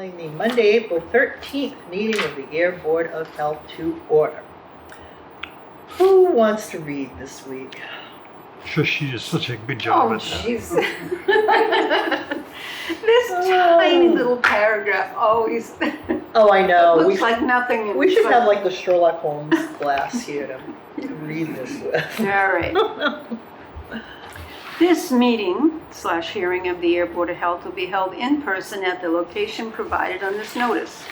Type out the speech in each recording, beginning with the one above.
calling the Monday, April 13th meeting of the Ayer Board of Health to order. Who wants to read this week? Sure, she did such a good job at that. Jeez. This tiny little paragraph always Oh, I know. looks like nothing. We should have like the Sherlock Holmes class here to read this with. All right. This meeting/hearing of the Ayer Board of Health will be held in person at the location provided on this notice.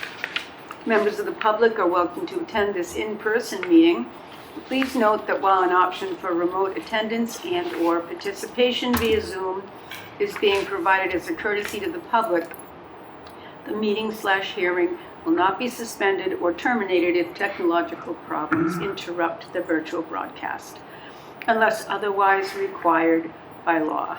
Members of the public are welcome to attend this in-person meeting. Please note that while an option for remote attendance and/or participation via Zoom is being provided as a courtesy to the public, the meeting/hearing will not be suspended or terminated if technological problems interrupt the virtual broadcast, unless otherwise required by law.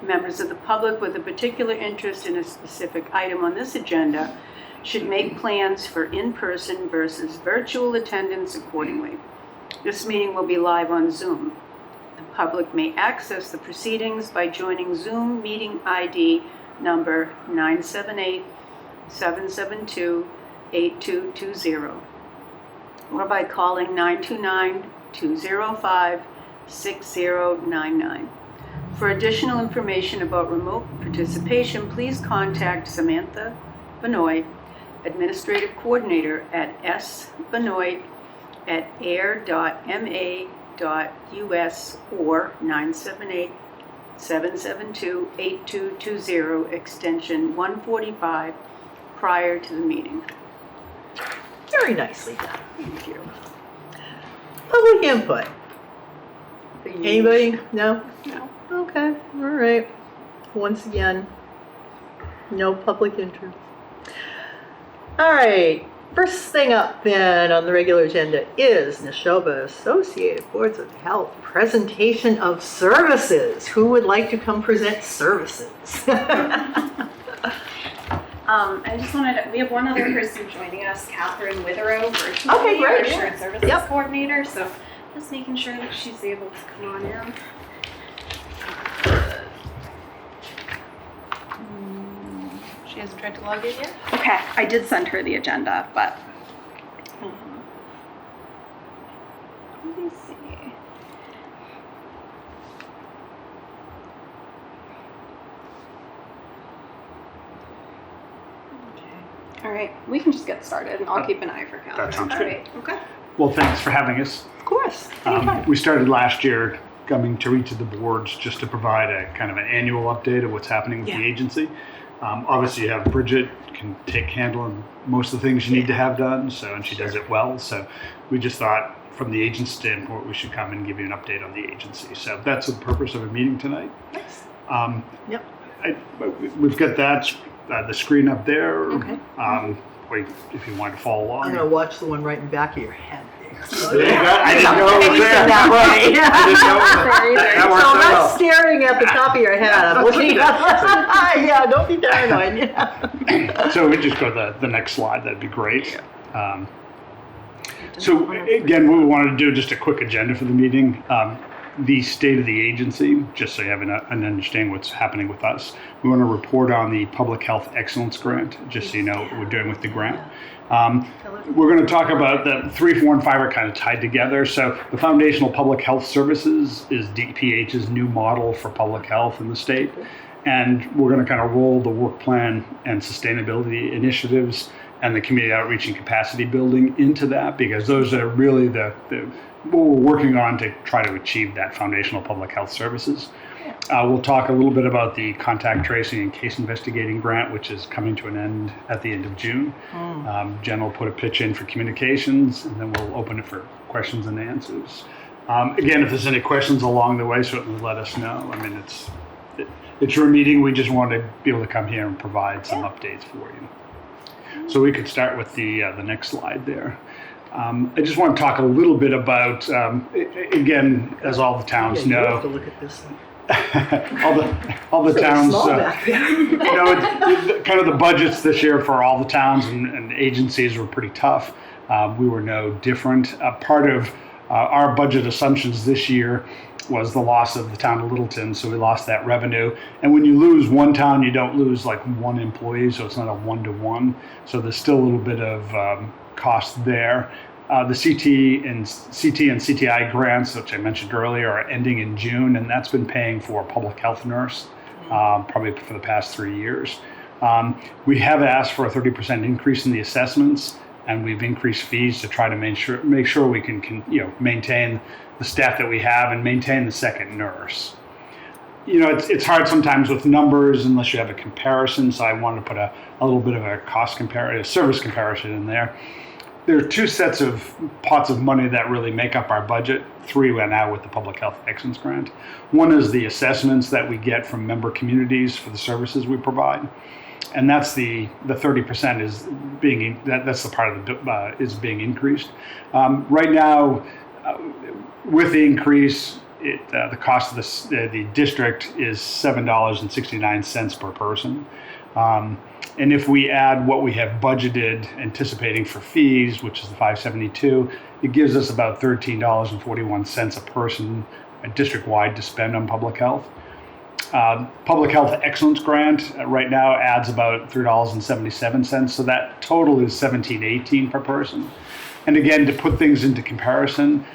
Members of the public with a particular interest in a specific item on this agenda should make plans for in-person versus virtual attendance accordingly. This meeting will be live on Zoom. The public may access the proceedings by joining Zoom meeting ID number 978-772-8220 or by calling 929-205-6099. For additional information about remote participation, please contact Samantha Benoit, Administrative Coordinator at sbenoit@ayer.ma.us or 978-772-8220 extension 145 prior to the meeting. Very nicely done. Thank you. Public input. Anybody? No? No. Okay, all right. Once again, no public interest. All right, first thing up then on the regular agenda is Neshoba Associated Boards of Health presentation of services. Who would like to come present services? I just wanted we have one other person joining us, Catherine Witherow, virtually, Okay, great, our yeah. shared services Yep. coordinator. So just making sure that she's able to come on in. She hasn't tried to log in yet? Okay, I did send her the agenda, but let me see. All right, we can just get started, and I'll keep an eye for calendar. That sounds All good. right, okay. Well, thanks for having us. Of course, anytime. We started last year coming to each of the boards just to provide a kind of an annual update of what's happening with Yeah. the agency. Obviously, you have Bridget can take handle on most of the things you need to have done, and she does it well. So we just thought, from the agency standpoint, we should come and give you an update on the agency. So that's the purpose of a meeting tonight. Nice. Yep. We've got that the screen up there. Okay. Wait, if you want to follow along. I'm going to watch the one right in the back of your head there. There you go. I didn't know it was there. That way. I didn't know it was there. That So works I'm out not well. staring at the top of your head. I'm looking at yeah, don't be paranoid. Yeah. So we just go to the next slide. That'd be great. So again, what we wanted to do, just a quick agenda for the meeting. The state of the agency, just so you have an understanding what's happening with us. We want to report on the Public Health Excellence Grant, just so you know what we're doing with the grant. We're going to talk about the 3, 4, and 5 are kind of tied together. So the Foundational Public Health Services is DPH's new model for public health in the state. And we're going to kind of roll the work plan and sustainability initiatives and the community outreach and capacity building into that, because those are really what we're working on to try to achieve that foundational public health services. We'll talk a little bit about the contact tracing and case investigating grant, which is coming to an end at the end of June. Jen will put a pitch in for communications, and then we'll open it for questions and answers. Again, if there's any questions along the way, certainly let us know. I mean, it's your meeting. We just want to be able to come here and provide some updates for you. So we could start with the next slide there. I just want to talk a little bit about, again, as all the towns You have know, to look at this one. all the So towns, small back there. kind of the budgets this year for all the towns and agencies were pretty tough. We were no different. Part of Our budget assumptions this year was the loss of the town of Littleton, so we lost that revenue. And when you lose one town, you don't lose like one employee, so it's not a one-to-one. So there's still a little bit of cost there. The CT and CTI grants, which I mentioned earlier, are ending in June, and that's been paying for a public health nurse probably for the past 3 years. We have asked for a 30% increase in the assessments, and we've increased fees to try to make sure we can maintain the staff that we have and maintain the second nurse. It's hard sometimes with numbers unless you have a comparison, so I wanted to put a little bit of a service comparison in there. There are two sets of pots of money that really make up our budget. 3 went out with the Public Health Excellence Grant. One is the assessments that we get from member communities for the services we provide. And that's the 30% is being, that's the part of the is being increased. Right now, with the increase, the cost of the district is $7.69 per person. And if we add what we have budgeted anticipating for fees, which is the $572, it gives us about $13.41 a person district-wide to spend on public health. Public Health Excellence Grant right now adds about $3.77, so that total is $17.18 per person. And again, to put things into comparison,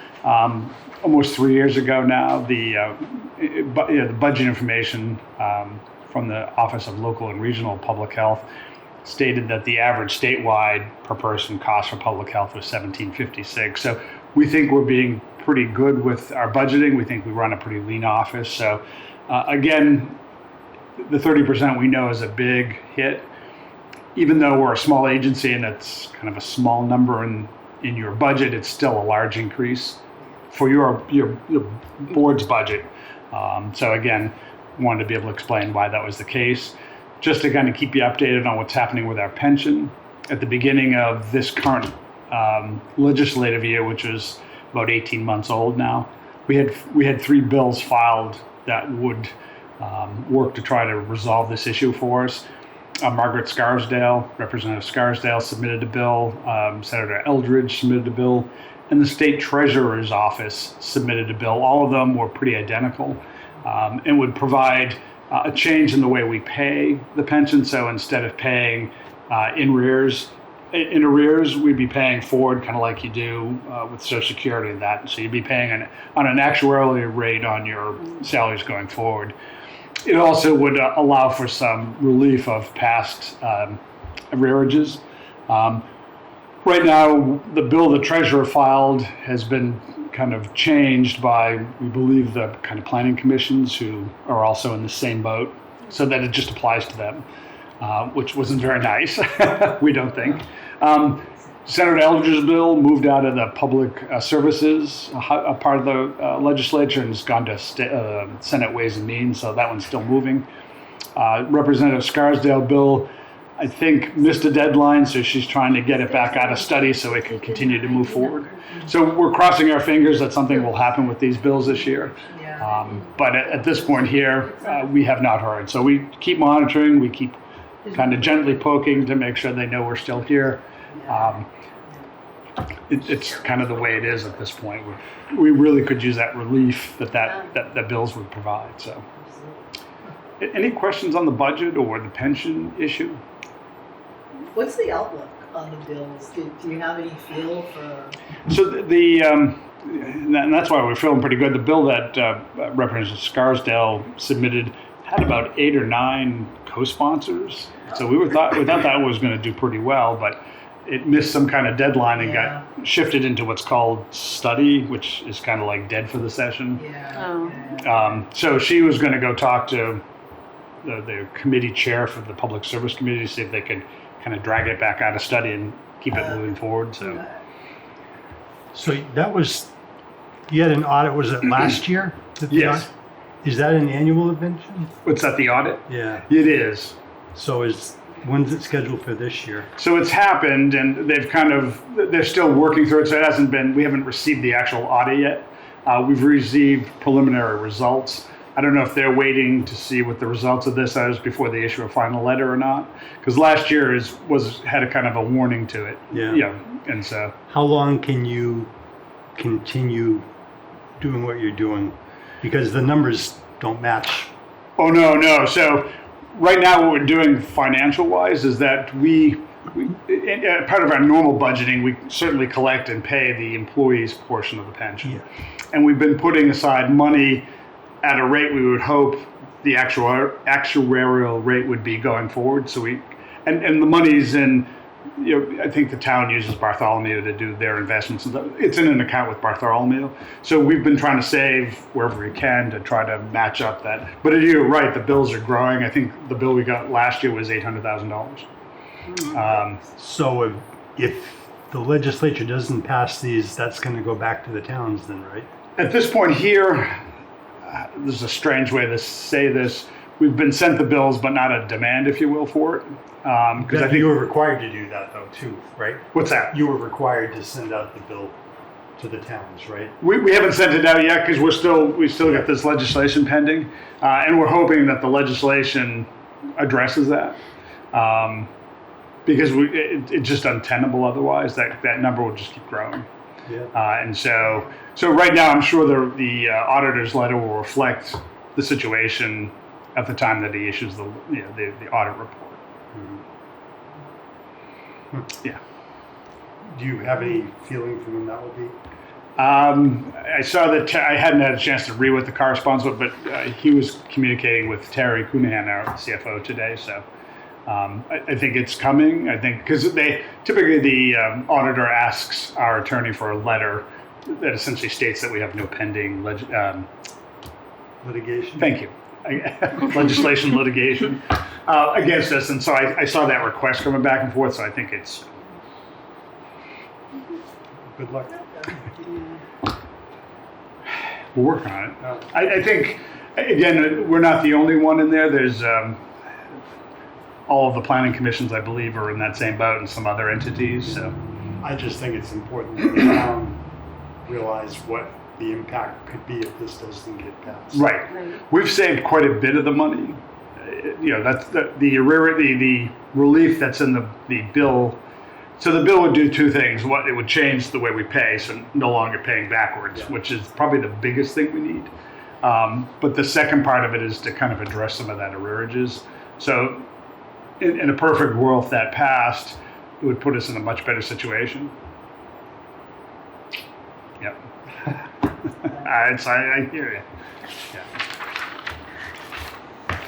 almost 3 years ago now, the budget information from the Office of Local and Regional Public Health stated that the average statewide per person cost for public health was $17.56. So we think we're being pretty good with our budgeting. We think we run a pretty lean office. So again, the 30% we know is a big hit. Even though we're a small agency and it's kind of a small number in your budget, it's still a large increase for your board's budget. So again, wanted to be able to explain why that was the case. Just to kind of keep you updated on what's happening with our pension. At the beginning of this current legislative year, which is about 18 months old now, we had 3 bills filed that would work to try to resolve this issue for us. Margaret Scarsdale, Representative Scarsdale, submitted a bill. Senator Eldridge submitted a bill. And the State Treasurer's Office submitted a bill. All of them were pretty identical and would provide a change in the way we pay the pension. So instead of paying in arrears, we'd be paying forward, kind of like you do with Social Security and that. So you'd be paying on an actuarial rate on your salaries going forward. It also would allow for some relief of past arrearages. Right now, the bill the treasurer filed has been kind of changed by, we believe, the kind of planning commissions who are also in the same boat, so that it just applies to them, which wasn't very nice, we don't think. Senator Eldridge's bill moved out of the public services, a part of the legislature, and has gone to Senate Ways and Means, so that one's still moving. Representative Scarsdale bill, I think, missed a deadline, so she's trying to get it back out of study so it can continue to move forward. So we're crossing our fingers that something will happen with these bills this year. But at this point here, we have not heard. So we keep monitoring, we keep kind of gently poking to make sure they know we're still here. It's kind of the way it is at this point. We really could use that relief that bills would provide. So, any questions on the budget or the pension issue? What's the outlook on the bills? Do you have any feel for? So and that's why we're feeling pretty good. The bill that Representative Scarsdale submitted had about 8 or 9 co-sponsors. So we thought that was going to do pretty well, but it missed some kind of deadline and got shifted into what's called study, which is kind of like dead for the session. So she was going to go talk to the committee chair for the Public Service Committee to see if they could kind of drag it back out of study and keep it moving forward. So that was, you had an audit, was it last year? Yes. Is that an annual event? What's that, the audit? Yeah. It is. So when's it scheduled for this year? So it's happened, and they're still working through it, so we haven't received the actual audit yet. We've received preliminary results. I don't know if they're waiting to see what the results of this is before they issue a final letter or not, because last year had a kind of a warning to it. Yeah. And so. How long can you continue doing what you're doing? Because the numbers don't match. Oh, no. So right now what we're doing financial-wise is that we part of our normal budgeting, we certainly collect and pay the employees' portion of the pension. Yeah. And we've been putting aside money at a rate we would hope the actuarial rate would be going forward. So and the money's in, I think the town uses Bartholomew to do their investments. It's in an account with Bartholomew. So we've been trying to save wherever we can to try to match up that. But you're right, the bills are growing. I think the bill we got last year was $800,000. So if the legislature doesn't pass these, that's going to go back to the towns then, right? At this point here, this is a strange way to say this. We've been sent the bills, but not a demand, if you will, for it. Because I think you were required to do that though, too, right? What's that? You were required to send out the bill to the towns, right? We haven't sent it out yet because we still got this legislation pending, and we're hoping that the legislation addresses that. Because it's just untenable otherwise. That number will just keep growing. Yeah. And so right now, I'm sure the auditor's letter will reflect the situation at the time that he issues the audit report. Yeah. Do you have any feeling for when that will be? I saw that I hadn't had a chance to read what the correspondence was, but he was communicating with Terry Coonahan, our CFO, today. So I think it's coming. I think because typically the auditor asks our attorney for a letter that essentially states that we have no pending Litigation? Thank you. Legislation litigation against us, and so I saw that request coming back and forth. So I think it's Good luck. we're working on it. I think again we're not the only one in there. There's all of the planning commissions, I believe, are in that same boat, and some other entities. So I just think it's important that the town realize what the impact could be if this doesn't get passed. right, we've saved quite a bit of the money. That's the relief that's in the bill. So the bill would do two things. One, it would change the way we pay, so no longer paying backwards, which is probably the biggest thing we need. But the second part of it is to kind of address some of that arrearages. So in a perfect world, if that passed, it would put us in a much better situation. Yep. I hear you. Yeah.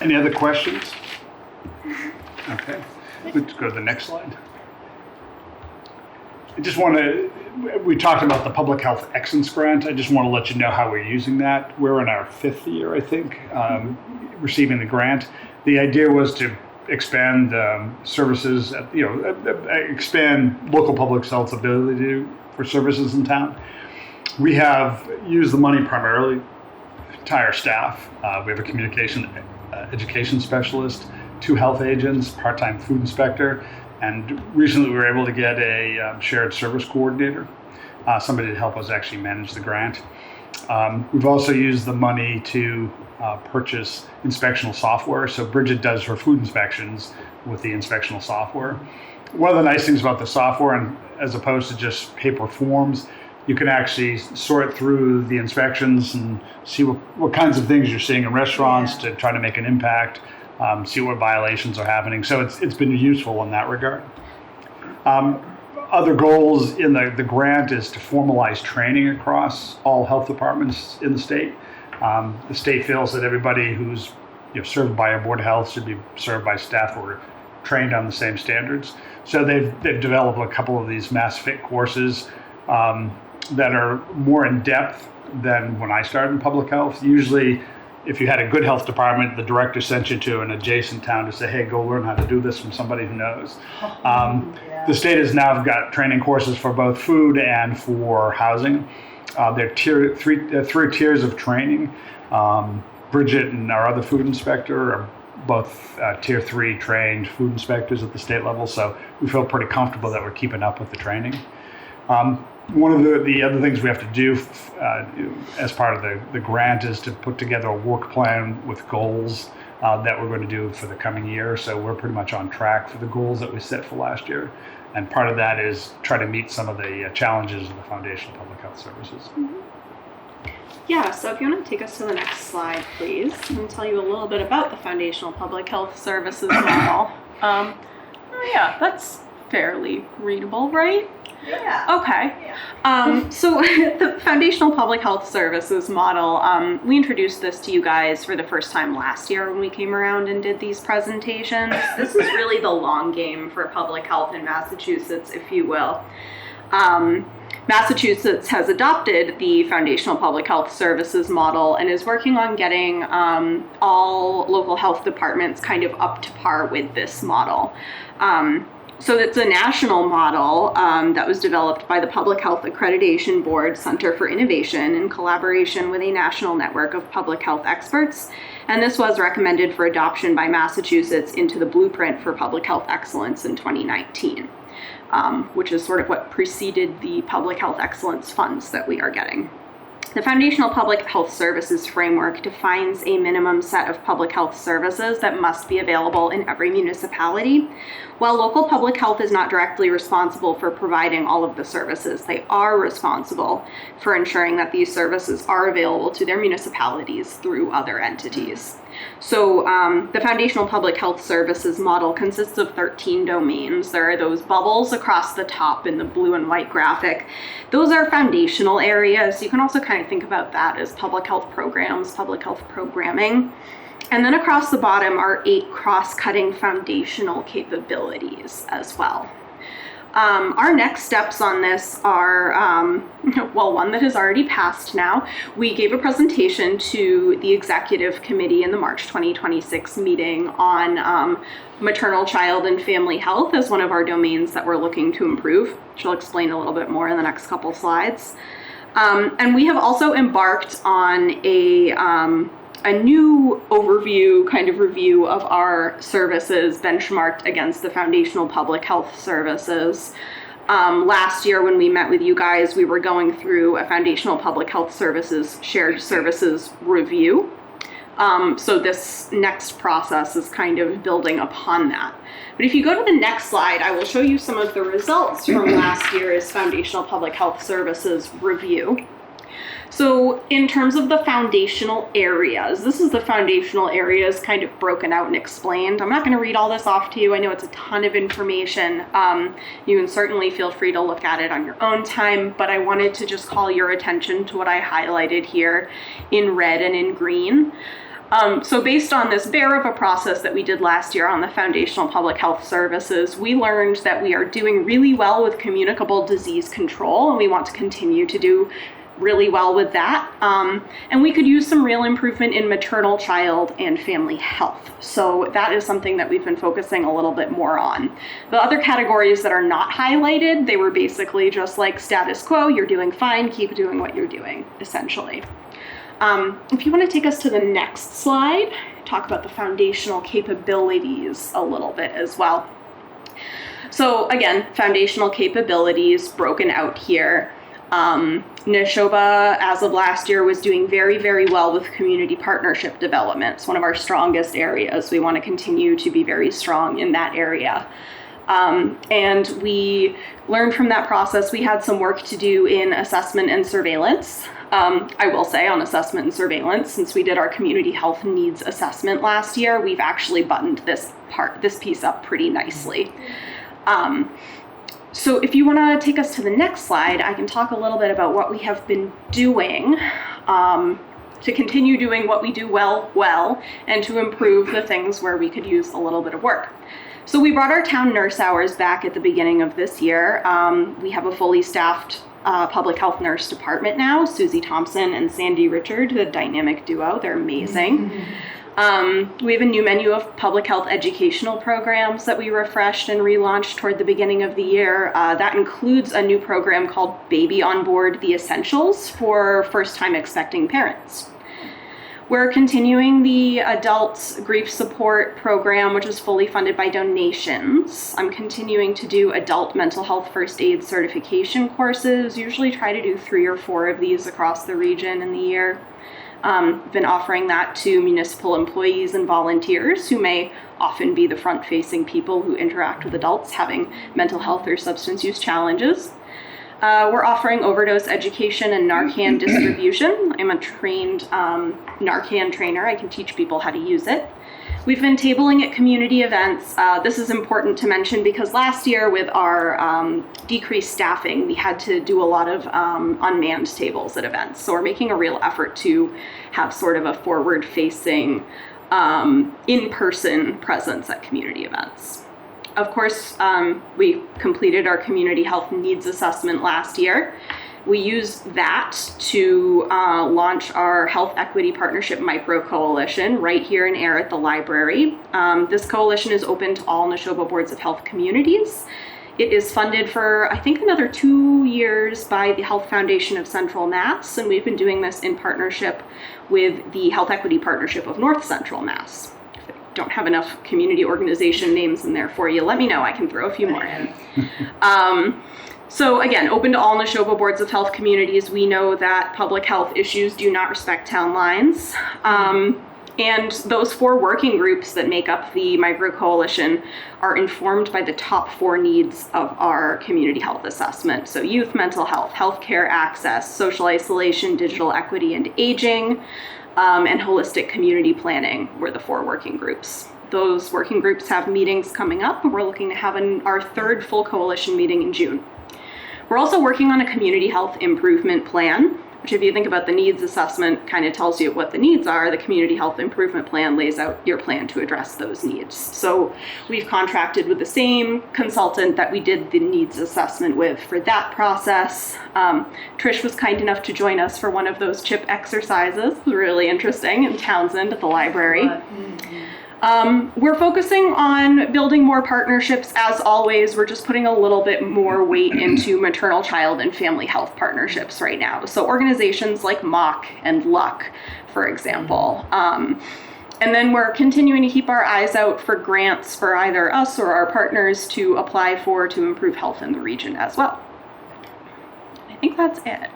Any other questions? Okay. Let's go to the next slide. I just want to, we talked about the Public Health Excellence Grant. I just want to let you know how we're using that. We're in our 5th year, I think, receiving the grant. The idea was to expand services, expand local public health's ability for services in town. We have used the money primarily to hire staff. We have a communication education specialist, 2 health agents, part-time food inspector, and recently we were able to get a shared service coordinator, somebody to help us actually manage the grant. We've also used the money to purchase inspectional software. So Bridget does her food inspections with the inspectional software. One of the nice things about the software, and as opposed to just paper forms, you can actually sort through the inspections and see what kinds of things you're seeing in restaurants to try to make an impact, see what violations are happening. So it's been useful in that regard. Other goals in the grant is to formalize training across all health departments in the state. The state feels that everybody who's served by a board of health should be served by staff who are trained on the same standards. So they've developed a couple of these mass fit courses that are more in depth than when I started in public health. Usually, if you had a good health department, the director sent you to an adjacent town to say, hey, go learn how to do this from somebody who knows. The state has now got training courses for both food and for housing. There are three tiers of training. Bridget and our other food inspector are both tier 3 trained food inspectors at the state level, so we feel pretty comfortable that we're keeping up with the training. One of the other things we have to do as part of the grant is to put together a work plan with goals that we're going to do for the coming year. So we're pretty much on track for the goals that we set for last year. And part of that is try to meet some of the challenges of the foundational public health services. Yeah, so if you want to take us to the next slide, please, and tell you a little bit about the Foundational Public Health Services model. Yeah, that's fairly readable, right? Yeah. Okay. So the Foundational Public Health Services model, we introduced this to you guys for the first time last year when we came around and did these presentations. This is really the long game for public health in Massachusetts, if you will. Massachusetts has adopted the Foundational Public Health Services model and is working on getting all local health departments kind of up to par with this model. So it's a national model that was developed by the Public Health Accreditation Board Center for Innovation in collaboration with a national network of public health experts. And this was recommended for adoption by Massachusetts into the Blueprint for Public Health Excellence in 2019, which is sort of what preceded the public health excellence funds that we are getting. The Foundational Public Health Services framework defines a minimum set of public health services that must be available in every municipality. While local public health is not directly responsible for providing all of the services, they are responsible for ensuring that these services are available to their municipalities through other entities. So the Foundational Public Health Services model consists of 13 domains. There are those bubbles across the top in the blue and white graphic. Those are foundational areas. You can also kind of think about that as public health programs, public health programming. And then across the bottom are 8 cross-cutting foundational capabilities as well. Our next steps on this are, well, one that has already passed now. We gave a presentation to the executive committee in the March 2026 meeting on maternal, child, and family health as one of our domains that we're looking to improve, which I'll explain a little bit more in the next couple slides. And we have also embarked on a new overview kind of review of our services benchmarked against the Foundational Public Health Services. Last year when we met with you guys, we were going through a Foundational Public Health Services shared services review. So this next process is kind of building upon that. But if you go to the next slide, I will show you some of the results from last year's Foundational Public Health Services review. So in terms of the foundational areas, this is the foundational areas kind of broken out and explained. I'm not going to read all this off to you. I know it's a ton of information. You can certainly feel free to look at it on your own time, but I wanted to just call your attention to what I highlighted here in red and in green. So based on this bear of a process that we did last year on the Foundational Public Health Services, we learned that we are doing really well with communicable disease control, and we want to continue to do really well with that. And we could use some real improvement in maternal, child, and family health. So that is something that we've been focusing a little bit more on. The other categories that are not highlighted, they were basically just like status quo, you're doing fine, keep doing what you're doing, essentially. If you want to take us to the next slide, talk about the foundational capabilities a little bit as well. So again, foundational capabilities broken out here. Neshoba, as of last year, was doing very, very well with community partnership development. It's one of our strongest areas. We want to continue to be very strong in that area. And we learned from that process, we had some work to do in assessment and surveillance. I will say on assessment and surveillance, since we did our community health needs assessment last year, we've actually buttoned this piece up pretty nicely. So if you want to take us to the next slide, I can talk a little bit about what we have been doing to continue doing what we do well, and to improve the things where we could use a little bit of work. So we brought our town nurse hours back at the beginning of this year. We have a fully staffed public health nurse department now, Susie Thompson and Sandy Richard, the dynamic duo. They're amazing. We have a new menu of public health educational programs that we refreshed and relaunched toward the beginning of the year. That includes a new program called Baby on Board The Essentials for first-time expecting parents. We're continuing the adult grief support program, which is fully funded by donations. I'm continuing to do adult mental health first aid certification courses, usually try to do 3 or 4 of these across the region in the year. Been offering that to municipal employees and volunteers who may often be the front-facing people who interact with adults having mental health or substance use challenges. We're offering overdose education and Narcan distribution. I'm a trained Narcan trainer. I can teach people how to use it. We've been tabling at community events. This is important to mention because last year with our decreased staffing, we had to do a lot of unmanned tables at events. So we're making a real effort to have sort of a forward-facing, in-person presence at community events. Of course, we completed our community health needs assessment last year. We used that to launch our Health Equity Partnership Micro Coalition right here in Ayer at the library. This coalition is open to all Neshoba Boards of Health communities. It is funded for, I think, another 2 years by the Health Foundation of Central Mass, and we've been doing this in partnership with the Health Equity Partnership of North Central Mass. If I don't have enough community organization names in there for you, let me know. I can throw a few more in. So again, open to all Neshoba Boards of Health communities. We know that public health issues do not respect town lines. And those 4 working groups that make up the micro coalition are informed by the top 4 needs of our community health assessment. So youth mental health, healthcare access, social isolation, digital equity and aging, and holistic community planning were the 4 working groups. Those working groups have meetings coming up, and we're looking to have our 3rd full coalition meeting in June. We're also working on a community health improvement plan, which if you think about the needs assessment kind of tells you what the needs are. The community health improvement plan lays out your plan to address those needs. So we've contracted with the same consultant that we did the needs assessment with for that process. Trish was kind enough to join us for one of those CHIP exercises. It was really interesting in Townsend at the library. We're focusing on building more partnerships. As always, we're just putting a little bit more weight into maternal, child, and family health partnerships right now. So organizations like MOC and LUC, for example. And then we're continuing to keep our eyes out for grants for either us or our partners to apply for to improve health in the region as well. I think that's it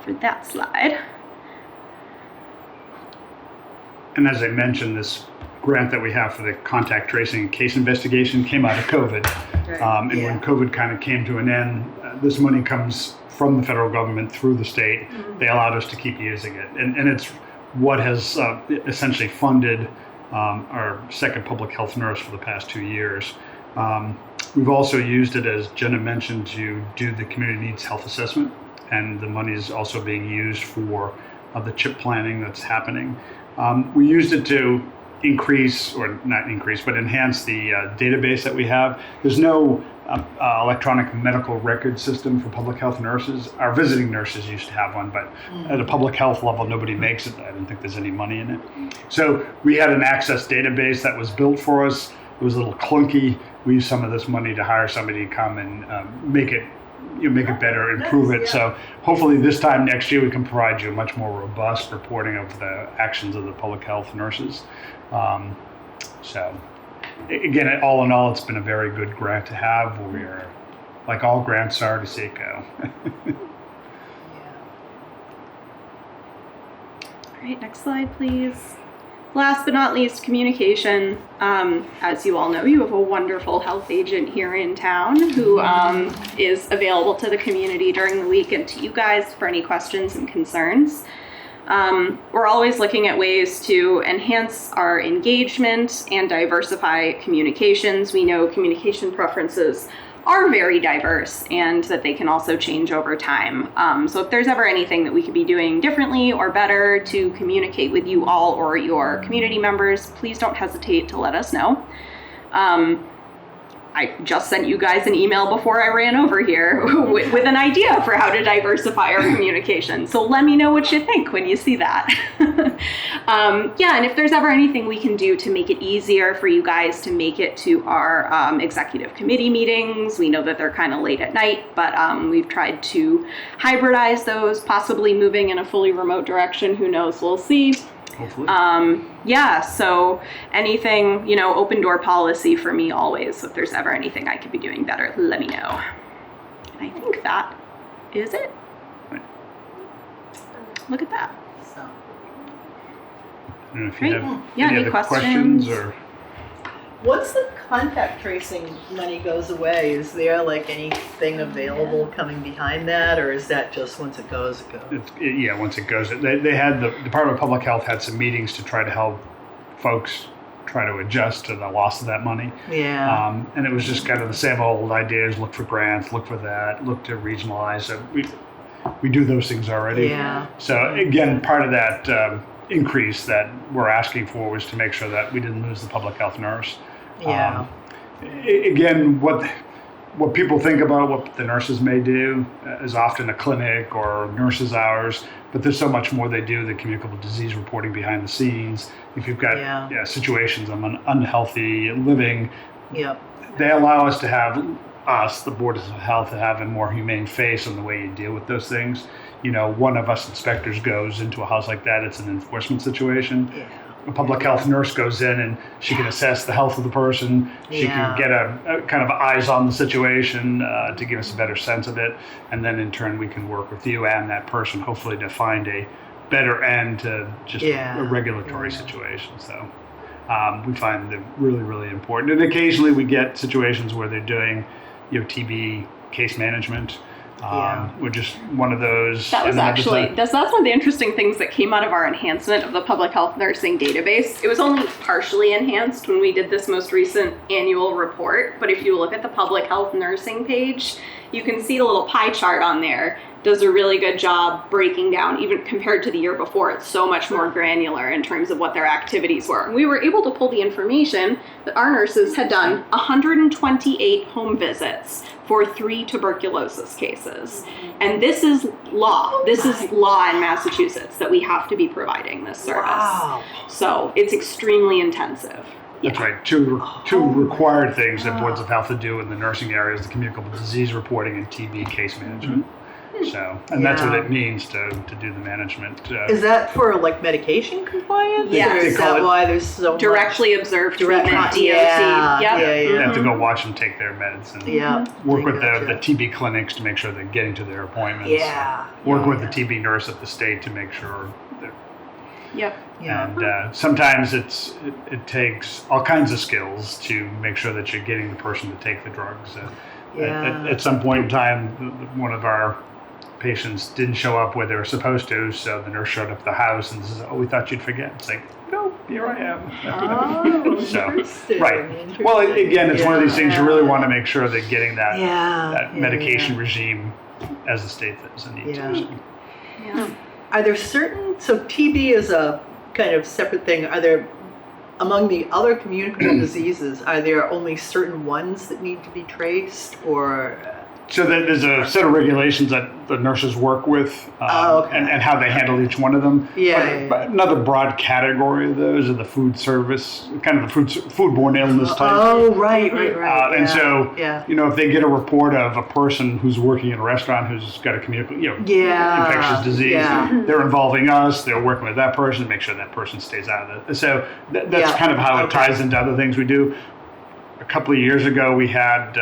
for that slide. And as I mentioned, this grant that we have for the contact tracing and case investigation came out of COVID. Right. And when COVID kind of came to an end, this money comes from the federal government through the state. They allowed us to keep using it. And it's what has essentially funded our 2nd public health nurse for the past 2 years. We've also used it, as Jenna mentioned, to do the community needs health assessment. And the money is also being used for the CHIP planning that's happening. We used it to increase, or not increase, but enhance the database that we have. There's no electronic medical record system for public health nurses. Our visiting nurses used to have one, but at a public health level, nobody makes it. I don't think there's any money in it. So we had an access database that was built for us. It was a little clunky. We used some of this money to hire somebody to come and make it better, improve it. So hopefully this time next year we can provide you a much more robust reporting of the actions of the public health nurses. So again, all in all, it's been a very good grant to have. We're, like all grants are, to see it go. All right, next slide, please. Last but not least, communication. As you all know, you have a wonderful health agent here in town who is available to the community during the week and to you guys for any questions and concerns. We're always looking at ways to enhance our engagement and diversify communications. We know communication preferences are very diverse and that they can also change over time. So if there's ever anything that we could be doing differently or better to communicate with you all or your community members, please don't hesitate to let us know. I just sent you guys an email before I ran over here with an idea for how to diversify our communication. So let me know what you think when you see that. Yeah, and if there's ever anything we can do to make it easier for you guys to make it to our executive committee meetings, we know that they're kind of late at night, but we've tried to hybridize those, possibly moving in a fully remote direction. Who knows? We'll see. Hopefully. Yeah, so anything, open door policy for me always. So if there's ever anything I could be doing better, let me know. And I think that is it. Right. Look at that. So, I don't know if you Great. have Yeah, any any other questions? or Once the contact tracing money goes away, is there like anything available coming behind that, or is that just once it goes, it goes? once it goes, they had the Department of Public Health had some meetings to try to help folks try to adjust to the loss of that money. Yeah. And it was just kind of the same old ideas: look for grants, look for that, look to regionalize. So we do those things already. Yeah. So again, part of that increase that we're asking for was to make sure that we didn't lose the public health nurse. Yeah. Again, what people think about what the nurses may do is often a clinic or nurses' hours, but there's so much more they do, the communicable disease reporting behind the scenes. If you've got situations of an unhealthy living, Yep. they allow us to have the Board of Health to have a more humane face on the way you deal with those things. You know, one of us inspectors goes into a house like that, it's an enforcement situation. Yeah. A public health nurse goes in and she can assess the health of the person. She can get a kind of eyes on the situation to give us a better sense of it. And then in turn, we can work with you and that person, hopefully to find a better end to just a regulatory situation. So we find them really, really important. And occasionally we get situations where they're doing, TB case management. We're just one of those. That was actually, that's one of the interesting things that came out of our enhancement of the public health nursing database. It was only partially enhanced when we did this most recent annual report, but if you look at the public health nursing page, you can see the little pie chart on there. Does a really good job breaking down, even compared to the year before. It's so much more granular in terms of what their activities were. And we were able to pull the information that our nurses had done 128 home visits for 3 tuberculosis cases. And this is law. This is law in Massachusetts that we have to be providing this service. Wow. So it's extremely intensive. That's right. Two required things that boards of health to do in the nursing area is the communicable disease reporting and TB case management. So, and that's what it means to do the management. Is that for like medication compliance? Yeah. Or is that why there's so Directly observed treatment, DOC. They have to go watch them take their meds and work with the TB clinics to make sure they're getting to their appointments. Work with the TB nurse at the state to make sure they're And sometimes it takes all kinds of skills to make sure that you're getting the person to take the drugs. At some point in time, one of our patients didn't show up where they were supposed to, so the nurse showed up at the house and says, "Oh, we thought you'd forget." It's like, no, here I am. Interesting. Right. Well, again, it's one of these things you really want to make sure they're getting that medication regime as the state does and need to. So. Are there certain, so TB is a kind of separate thing. Are there, among the other communicable diseases, are there only certain ones that need to be traced, or? So there's a set of regulations that the nurses work with and how they handle each one of them. But another broad category of those are the food service, kind of the foodborne illness type. Oh, right. And so, if they get a report of a person who's working in a restaurant who's got a infectious disease, they're involving us, they're working with that person to make sure that person stays out of it. So that's kind of how it ties into other things we do. A couple of years ago, we had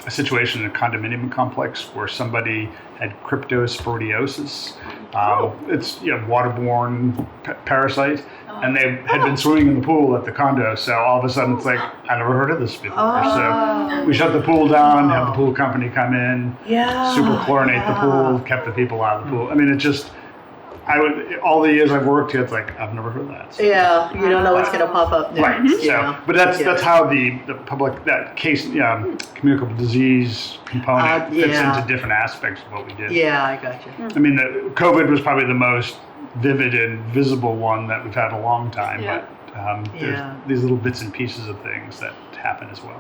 a situation in a condominium complex where somebody had cryptosporidiosis. It's waterborne parasite, and they had been swimming in the pool at the condo. So all of a sudden, it's like, I never heard of this before. So we shut the pool down, have the pool company come in, super chlorinate the pool, kept the people out of the pool. I mean, it just. All the years I've worked here, it's like I've never heard of that. So. Yeah, you don't know what's going to pop up next. Right. So, but that's how the public that case communicable disease component fits into different aspects of what we did. Yeah, I got you. I mean, COVID was probably the most vivid and visible one that we've had in a long time. But there's these little bits and pieces of things that happen as well.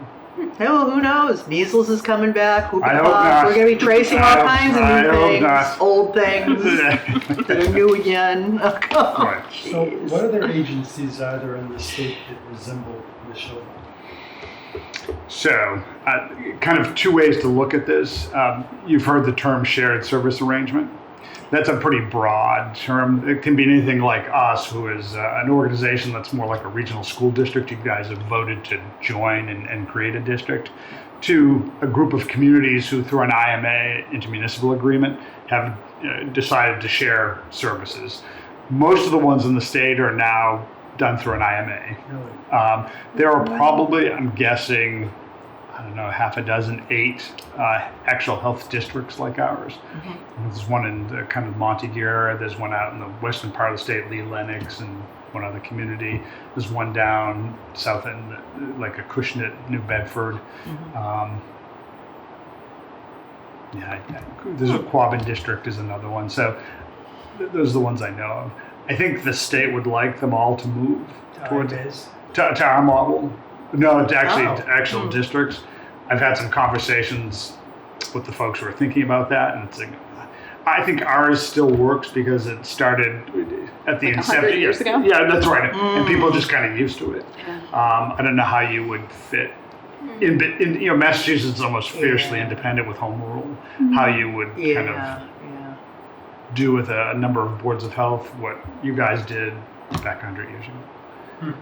Well, who knows? Measles is coming back. I hope not. We're going to be tracing all kinds of new things, not. old things that are new again. Right. So what other agencies are there in the state that resemble Neshoba? So, kind of two ways to look at this. You've heard the term shared service arrangement. That's a pretty broad term. It can be anything like us, who is an organization that's more like a regional school district. You guys have voted to join and create a district, to a group of communities who, through an IMA, intermunicipal agreement, have decided to share services. Most of the ones in the state are now done through an IMA. Really? There are probably, I'm guessing, I don't know, half a dozen, 8 actual health districts like ours. There's one in the kind of Montague area. There's one out in the western part of the state, Lee Lennox, and one other community. There's one down south in like Acushnet, New Bedford. There's a Quabbin district is another one. So those are the ones I know of. I think the state would like them all to move towards to our model. No, it's actually actual districts. I've had some conversations with the folks who are thinking about that, and it's like, I think ours still works because it started at the Like 100 inception. years ago? Yeah, that's right. And people are just kind of used to it. I don't know how you would fit in Massachusetts is almost fiercely independent with home rule. How you would kind of do with a number of boards of health what you guys did back 100 years ago.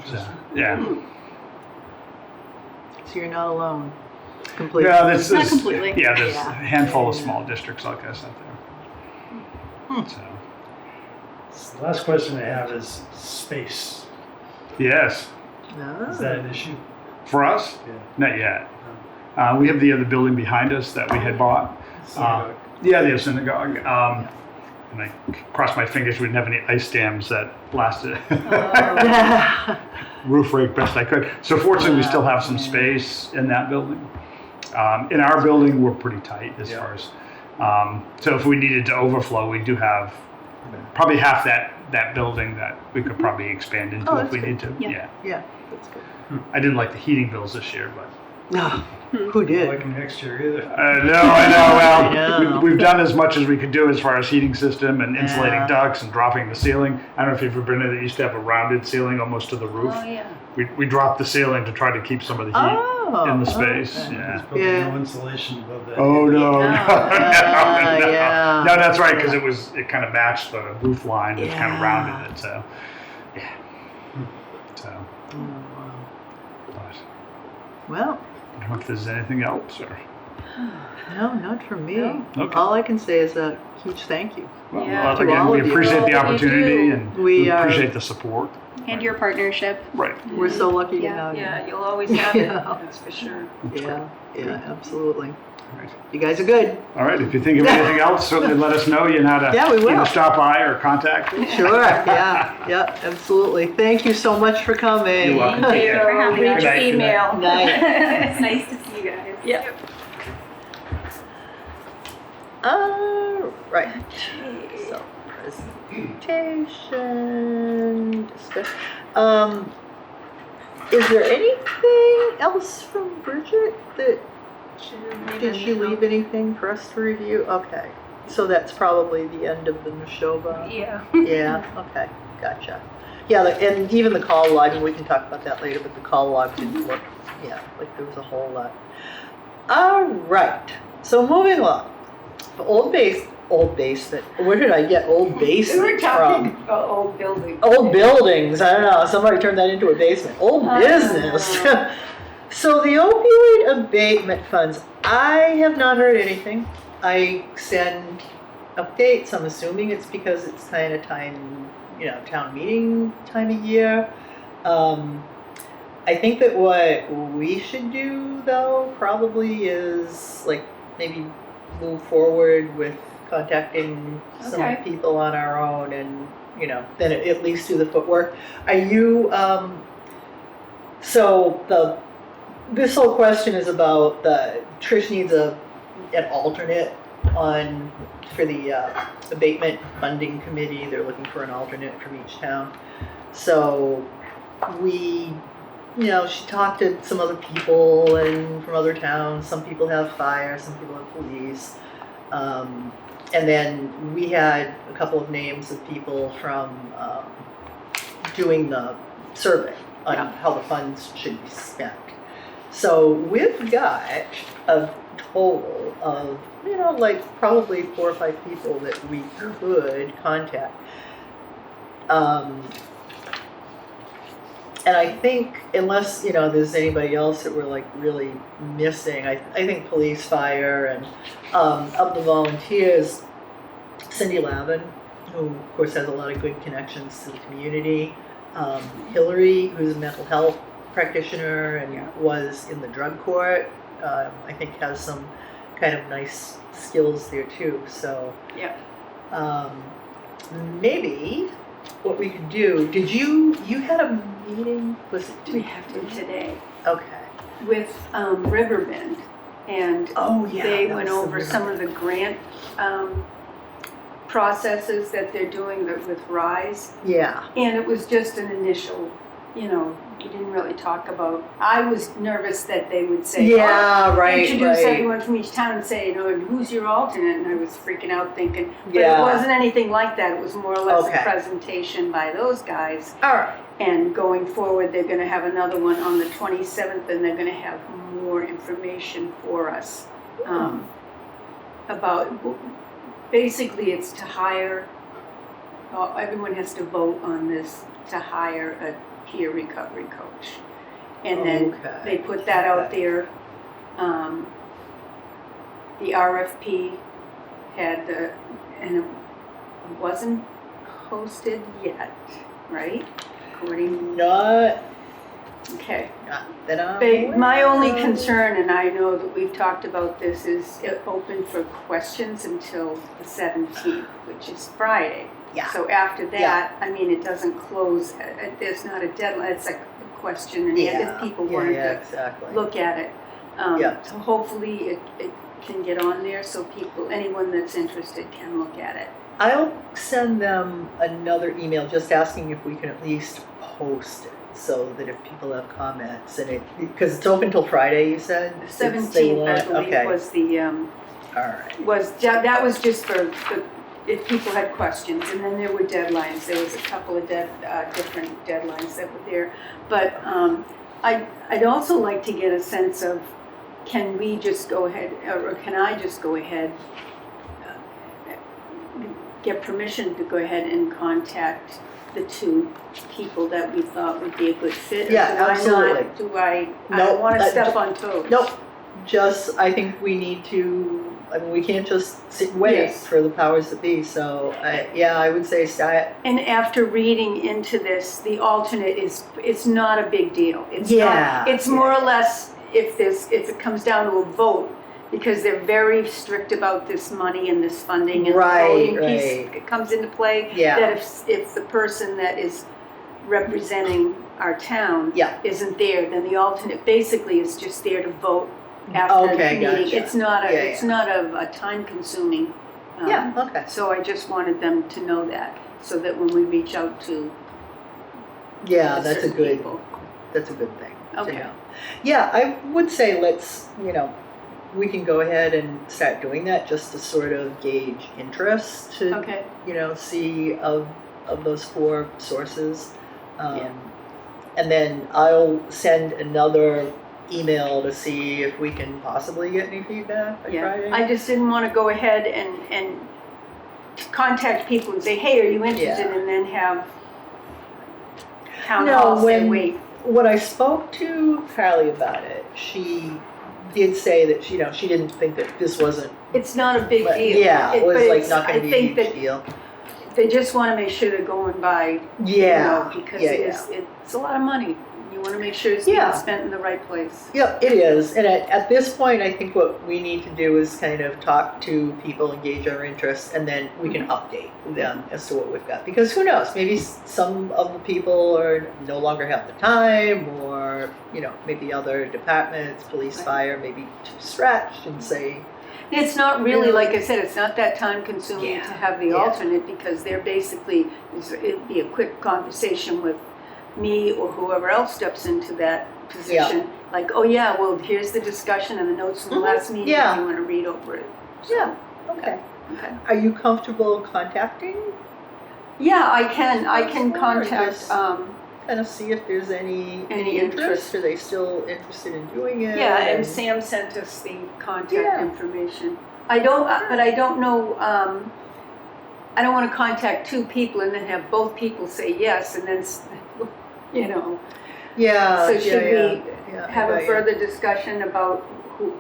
So, yeah. So you're not alone. Completely. Yeah, Not completely. Yeah, there's Yeah. a handful of small districts like us out there. So, The last question I have is space. yes, Is that an issue? for us, Yeah. not yet. We have the other building behind us that we had bought. Synagogue. Yeah, the synagogue. And I crossed my fingers we didn't have any ice dams that lasted. Roof rake best I could. So fortunately, we still have some space in that building. In our building, we're pretty tight as far as. So if we needed to overflow, we do have probably half that building that we could probably expand into if we need to. Yeah. Yeah, that's good. I didn't like the heating bills this year, but. No, who Not did? like them next year either. No, I know. Well, Yeah. we've done as much as we could do as far as heating system and insulating Yeah. ducts and dropping the ceiling. I don't know if you've ever been in it. It used to have a rounded ceiling almost to the roof. Oh, yeah. We dropped the ceiling to try to keep some of the heat in the space. okay. Yeah. There's probably Yeah. no insulation above that. Oh no, no, yeah. no, that's right because it kind of matched the roof line. It kind of rounded it. So, yeah. So, Oh, wow. but Well, I don't know if there's anything else or. no, not for me. No. Okay. All I can say is a huge thank you. Well, Yeah. To again, all we of you. appreciate the All that you opportunity do. and We we are- appreciate the support. And your partnership. Right. We're so lucky to Yeah. have you. Yeah, you'll always have it, Yeah. that's for sure. Yeah, absolutely. Right. You guys are good. All right. If you think of anything else, certainly let us know. You know how to Yeah, we will. either stop by or contact us. Sure, yeah, absolutely. Thank you so much for coming. You're welcome. Thank you for having Read us. your Good night, good email. night. It's nice to see you guys. Yep. All right. So presentation, discussion. Is there anything else from Bridget that did she leave anything for us to review? Okay. So that's probably the end of the Neshoba. Yeah. Yeah, okay, gotcha. Yeah, and even the call log, and we can talk about that later, but the call log didn't look, like there was a whole lot. All right, so moving along. Old basement, where did I get old We basement were talking from? about old buildings. Old buildings, I don't know, somebody turned that into a basement. Old Oh. business. So the opioid abatement funds, I have not heard anything. I send updates, I'm assuming it's because it's kind of time, town meeting time of year. I think that what we should do though probably is like maybe move forward with contacting some Okay. people on our own and, then at least do the footwork. Are you, this whole question is about Trish needs an alternate for the abatement funding committee. They're looking for an alternate from each town. So we, she talked to some other people and from other towns. Some people have fire, some people have police. And then we had a couple of names of people from doing the survey on how the funds should be spent. So we've got a total of, probably 4 or 5 people that we could contact. And I think, unless, there's anybody else that we're really missing, I think police, fire, and of the volunteers, Cindy Lavin, who of course has a lot of good connections to the community, Hillary, who's a mental health practitioner and Yeah. was in the drug court, I think has some kind of nice skills there too. So Yeah. maybe what we could do, you had a meeting, was it We have to today Okay. with Riverbend, and Oh, yeah. they that went was the over some of the grant processes that they're doing with RISE, Yeah. and it was just an initial, we didn't really talk about, I was nervous that they would say, Yeah, right, introduce right. everyone from each town and say, who's your alternate? And I was freaking out thinking, but Yeah. it wasn't anything like that. It was more or less Okay. a presentation by those guys. All right. And going forward, they're going to have another one on the 27th, and they're going to have more information for us about, basically it's to hire, everyone has to vote on this, to hire a peer recovery coach. And then Okay. they put that out there. The RFP had and it wasn't posted yet, right? Not Okay. that I'm My aware only of. concern, and I know that we've talked about this, is it open for questions until the 17th, which is Friday. Yeah. So after that, Yeah. it doesn't close, there's not a deadline, it's like a question and Yeah. if people Yeah, wanted yeah, to exactly. look at it. Yeah. So hopefully it can get on there so anyone that's interested can look at it. I'll send them another email just asking if we can at least post it so that if people have comments and because it's open till Friday, you said? The If they 17th, I want- believe, okay. was the, All right. that was just for if people had questions, and then there were deadlines. There was a couple of different deadlines that were there. But I'd also like to get a sense of, can we just go ahead, or can I just go ahead, get permission to go ahead and contact the two people that we thought would be a good fit? Or Yeah, do absolutely. I No, don't want to that- step on toes. Nope, I think we need to, we can't just sit and wait Yes. for the powers that be, so, I would say start. And after reading into this, the alternate it's not a big deal. It's Yeah, not, it's more yeah. or less if it comes down to a vote, because they're very strict about this money and this funding and Right, the voting right. piece comes into play. Yeah. That if the person that is representing our town Yeah. isn't there, then the alternate basically is just there to vote after Okay, the meeting. gotcha. It's not Yeah, it's not a time consuming. Yeah, okay. So I just wanted them to know that, so that when we reach out to Yeah, to that's a certain good, people. that's a good thing to Okay. know. Yeah, I would say let's, we can go ahead and start doing that just to sort of gauge interest to, Okay, see of those four sources. Yeah. And then I'll send another email to see if we can possibly get any feedback by yeah. Friday. I just didn't want to go ahead and contact people and say, hey, are you interested? Yeah. And then have town No, hall say, when- wait. When I spoke to Carly about it, she did say that she didn't think that this wasn't. It's not a big but- deal. Yeah, it was but like it's- not going to be a I think huge that deal. they just want to make sure they're going by, Yeah, because yeah, it's a lot of money. You want to make sure it's being Yeah. spent in the right place. Yep, it is. And at this point, I think what we need to do is kind of talk to people, engage our interests, and then we can update them as to what we've got. Because who knows, maybe some of the people are no longer have the time, or, maybe other departments, police, Right. fire, maybe too stretched and say, It's not really, Yeah. like I said, it's not that time consuming Yeah. to have the Yeah. alternate, because they're basically, it'd be a quick conversation with me or whoever else steps into that position. Like, oh yeah, well, here's the discussion and the notes from the Mhm. last meeting, Yeah. if you want to read over it. So, yeah, okay. Okay. Are you comfortable contacting? Yeah, I can Or contact, just- Kind of see if there's any Any interest. interest. Are they still interested in doing it? yeah, and Sam sent us the contact Yeah. information. But I don't know, I don't want to contact two people and then have both people say yes, and then, Yeah. So should we yeah, I have a got you. further discussion about who?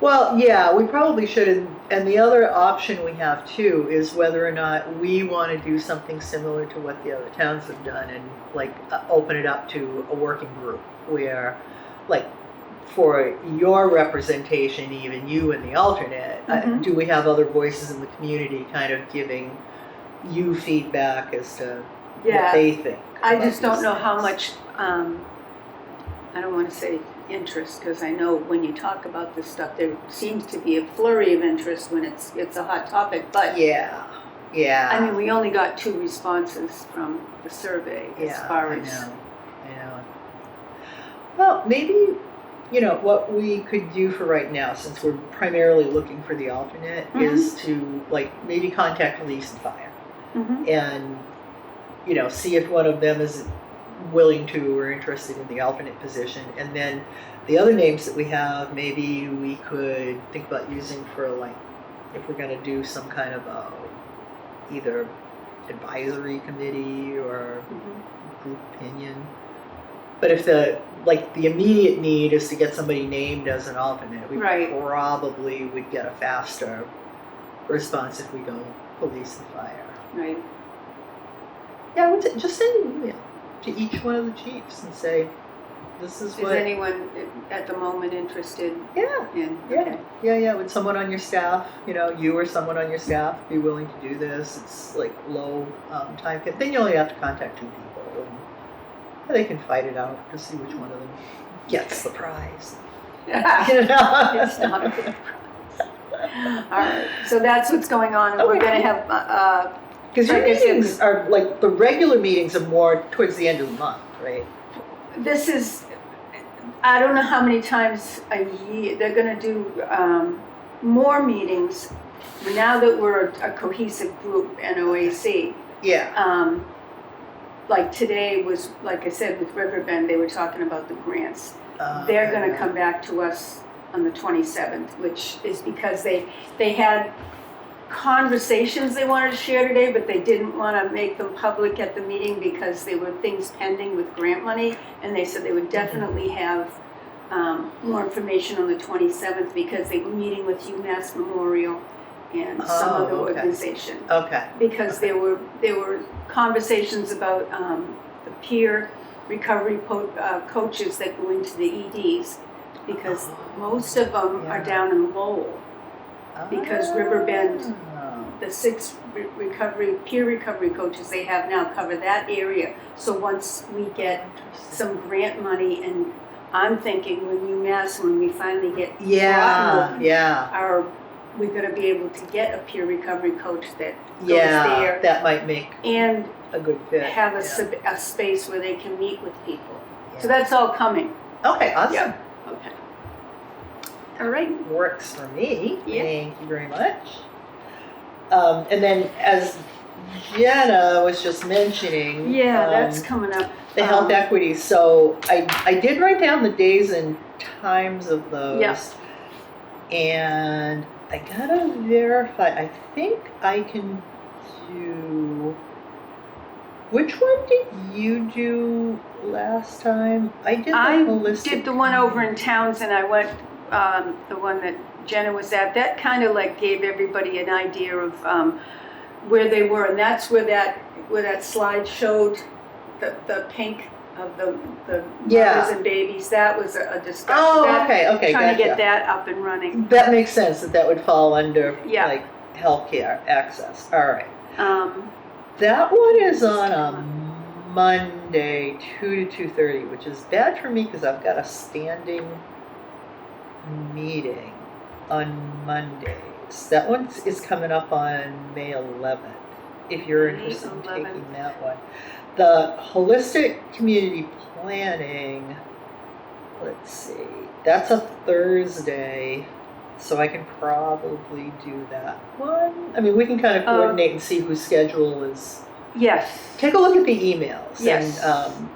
Well, yeah, we probably should. And the other option we have too is whether or not we want to do something similar to what the other towns have done and like open it up to a working group where, like, for your representation, even you and the alternate, Mhm. do we have other voices in the community kind of giving you feedback as to what Yeah. they think? I about just don't these know how things? much, I don't want to say interest, because I know when you talk about this stuff, there seems to be a flurry of interest when it's a hot topic, but Yeah, yeah. I mean, we only got 2 responses from the survey as Yeah, far I as. know. Well, maybe, what we could do for right now, since we're primarily looking for the alternate, Mhm. is to, like, maybe contact police and fire Mhm. and, see if one of them is willing to or interested in the alternate position. And then the other names that we have, maybe we could think about using for, like, if we're going to do some kind of either advisory committee or Mhm. group opinion. But if the immediate need is to get somebody named as an alternate, we Right. probably would get a faster response if we go police and fire. Right. Yeah, I would say just send an email to each one of the chiefs and say, this is Is what. anyone at the moment interested Yeah, in? yeah, Okay. yeah. Would someone on your staff, you or someone on your staff, be willing to do this? It's like low time. Then you only have to contact 2 people. And they can fight it out to see which one of them gets the prize. It's not a big All right, so that's what's going on, and we're Okay. going to have, Because your Like I said, meetings are like the regular meetings are more towards the end of the month, right? this is, I don't know how many times a year, they're going to do more meetings now that we're a cohesive group, NOAC. Yeah. Like today was, like I said, with Riverbend, they were talking about the grants. They're going to come back to us on the 27th, which is because they had conversations they wanted to share today, but they didn't want to make them public at the meeting because there were things pending with grant money, and they said they would definitely have more information on the 27th because they were meeting with UMass Memorial and some Oh, other okay. organization. Okay. Because there were conversations about the peer recovery coaches that go into the EDs, because most of them are Yeah. down in Lowell. Because Riverbend, the 6 peer recovery coaches they have now cover that area. So once we get some grant money, and I'm thinking when UMass, when we finally get Yeah. Yeah. are we going to be able to get a peer recovery coach that goes Yeah. there That might make and a good fit. have Yeah. a space where they can meet with people. Yeah. So that's all coming. Okay. Awesome. Yeah. Okay. All right. Works for me. Yeah. Thank you very much. And then, as Jenna was just mentioning, Yeah, that's coming up. the health equity. So I did write down the days and times of those. Yeah. And I gotta verify. I think I can do. Which one did you do last time? I did the I holistic. did the one over in Townsend. I went, the one that Jenna was at. That kind of like gave everybody an idea of where they were, and that's where that slide showed the pink of the Yeah. mothers and babies. That was a discussion. Oh, That- okay, Trying to get gotcha. that up and running. That makes sense that would fall under Yeah. like healthcare access. All right. Um, That one is on a Monday, 2 to 2:30, which is bad for me because I've got a standing meeting on Mondays. That one is coming up on May 11th, if you're May interested in 11th. taking that one. The holistic community planning, let's see, that's a Thursday. So I can probably do that one. I mean, we can kind of coordinate and see whose schedule is. yes. Take a look at the emails Yes. and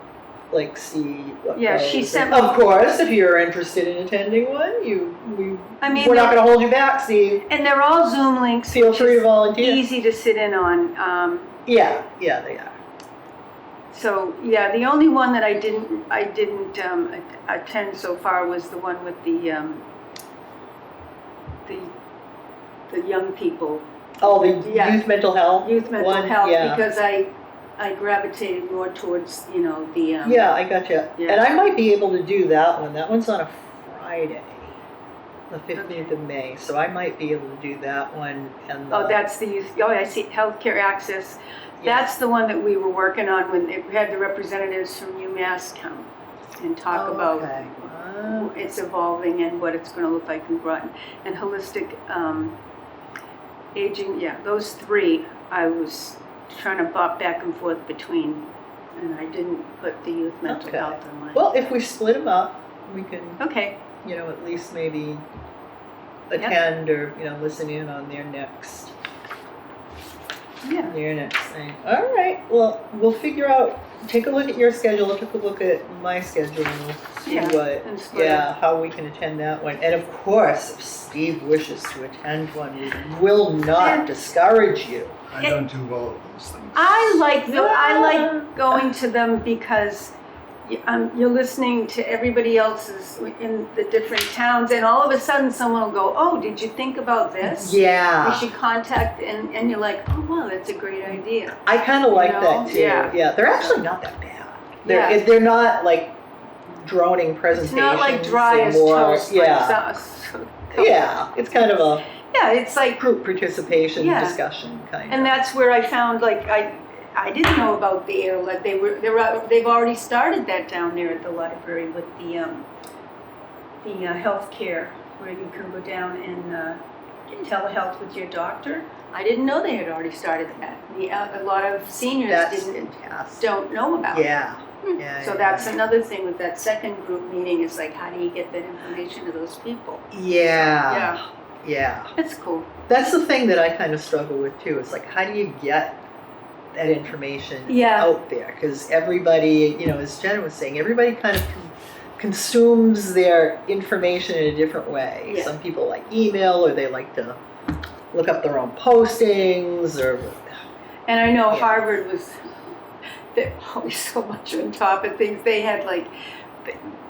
like see what. Yeah, goes. she sent And me- of course, if you're interested in attending one, I mean, we're not going to hold you back, Steve. And they're all Zoom links. Feel which free to is volunteer. Easy to sit in on. Yeah, they are. So yeah, the only one that I didn't attend so far was the one with the the young people, Oh, the Yeah. youth mental health? youth mental one? health, Yeah. because I gravitated more towards, the. Yeah, I gotcha. Yeah. And I might be able to do that one. That one's on a Friday, the 15th of May. So I might be able to do that one. And Oh, that's the youth, I see, healthcare access. yeah. That's the one that we were working on when it had the representatives from UMass come and talk Oh, about okay. its evolving and what it's going to look like in Groton. And holistic aging, yeah, those three I was trying to bop back and forth between, and I didn't put the youth mental Okay. health on mine. Well, if we split them up, we can, Okay, at least maybe attend or, listen in on their next yeah. thing. All right. Well, we'll figure out, take a look at your schedule, take a look at my schedule, and we'll see And split it. how we can attend that one. And of course, if Steve wishes to attend one, we will not And- discourage you. I don't do well at those things. I like Yeah. going to them because you're listening to everybody else's in the different towns, and all of a sudden someone will go, "Oh, did you think about this? You Yeah. should contact," and you're like, "Oh, wow, that's a great idea." I kind of like You know? that too. Yeah. They're actually not that bad. Yeah. They're not like droning It's presentations. not like dry as more- toast. Yeah. Like us. Yeah. It's kind of a Yeah, it's like, group participation Yeah. discussion kind of. and that's where I found like I didn't know about the Ayer. Like they've already started that down there at the library with the healthcare, where you can go down and get telehealth with your doctor. I didn't know they had already started that. A lot of seniors That's didn't fantastic. don't know about it. Yeah. Yeah. So that's another thing with that second group meeting is like, how do you get that information to those people? Yeah. Yeah. It's cool. That's the thing that I kind of struggle with too. It's like, how do you get that information Yeah. out there? Because everybody, as Jenna was saying, everybody kind of consumes their information in a different way. Yeah. Some people like email, or they like to look up their own postings, or And I know Yeah. Harvard was, they're always so much on top of things. They had like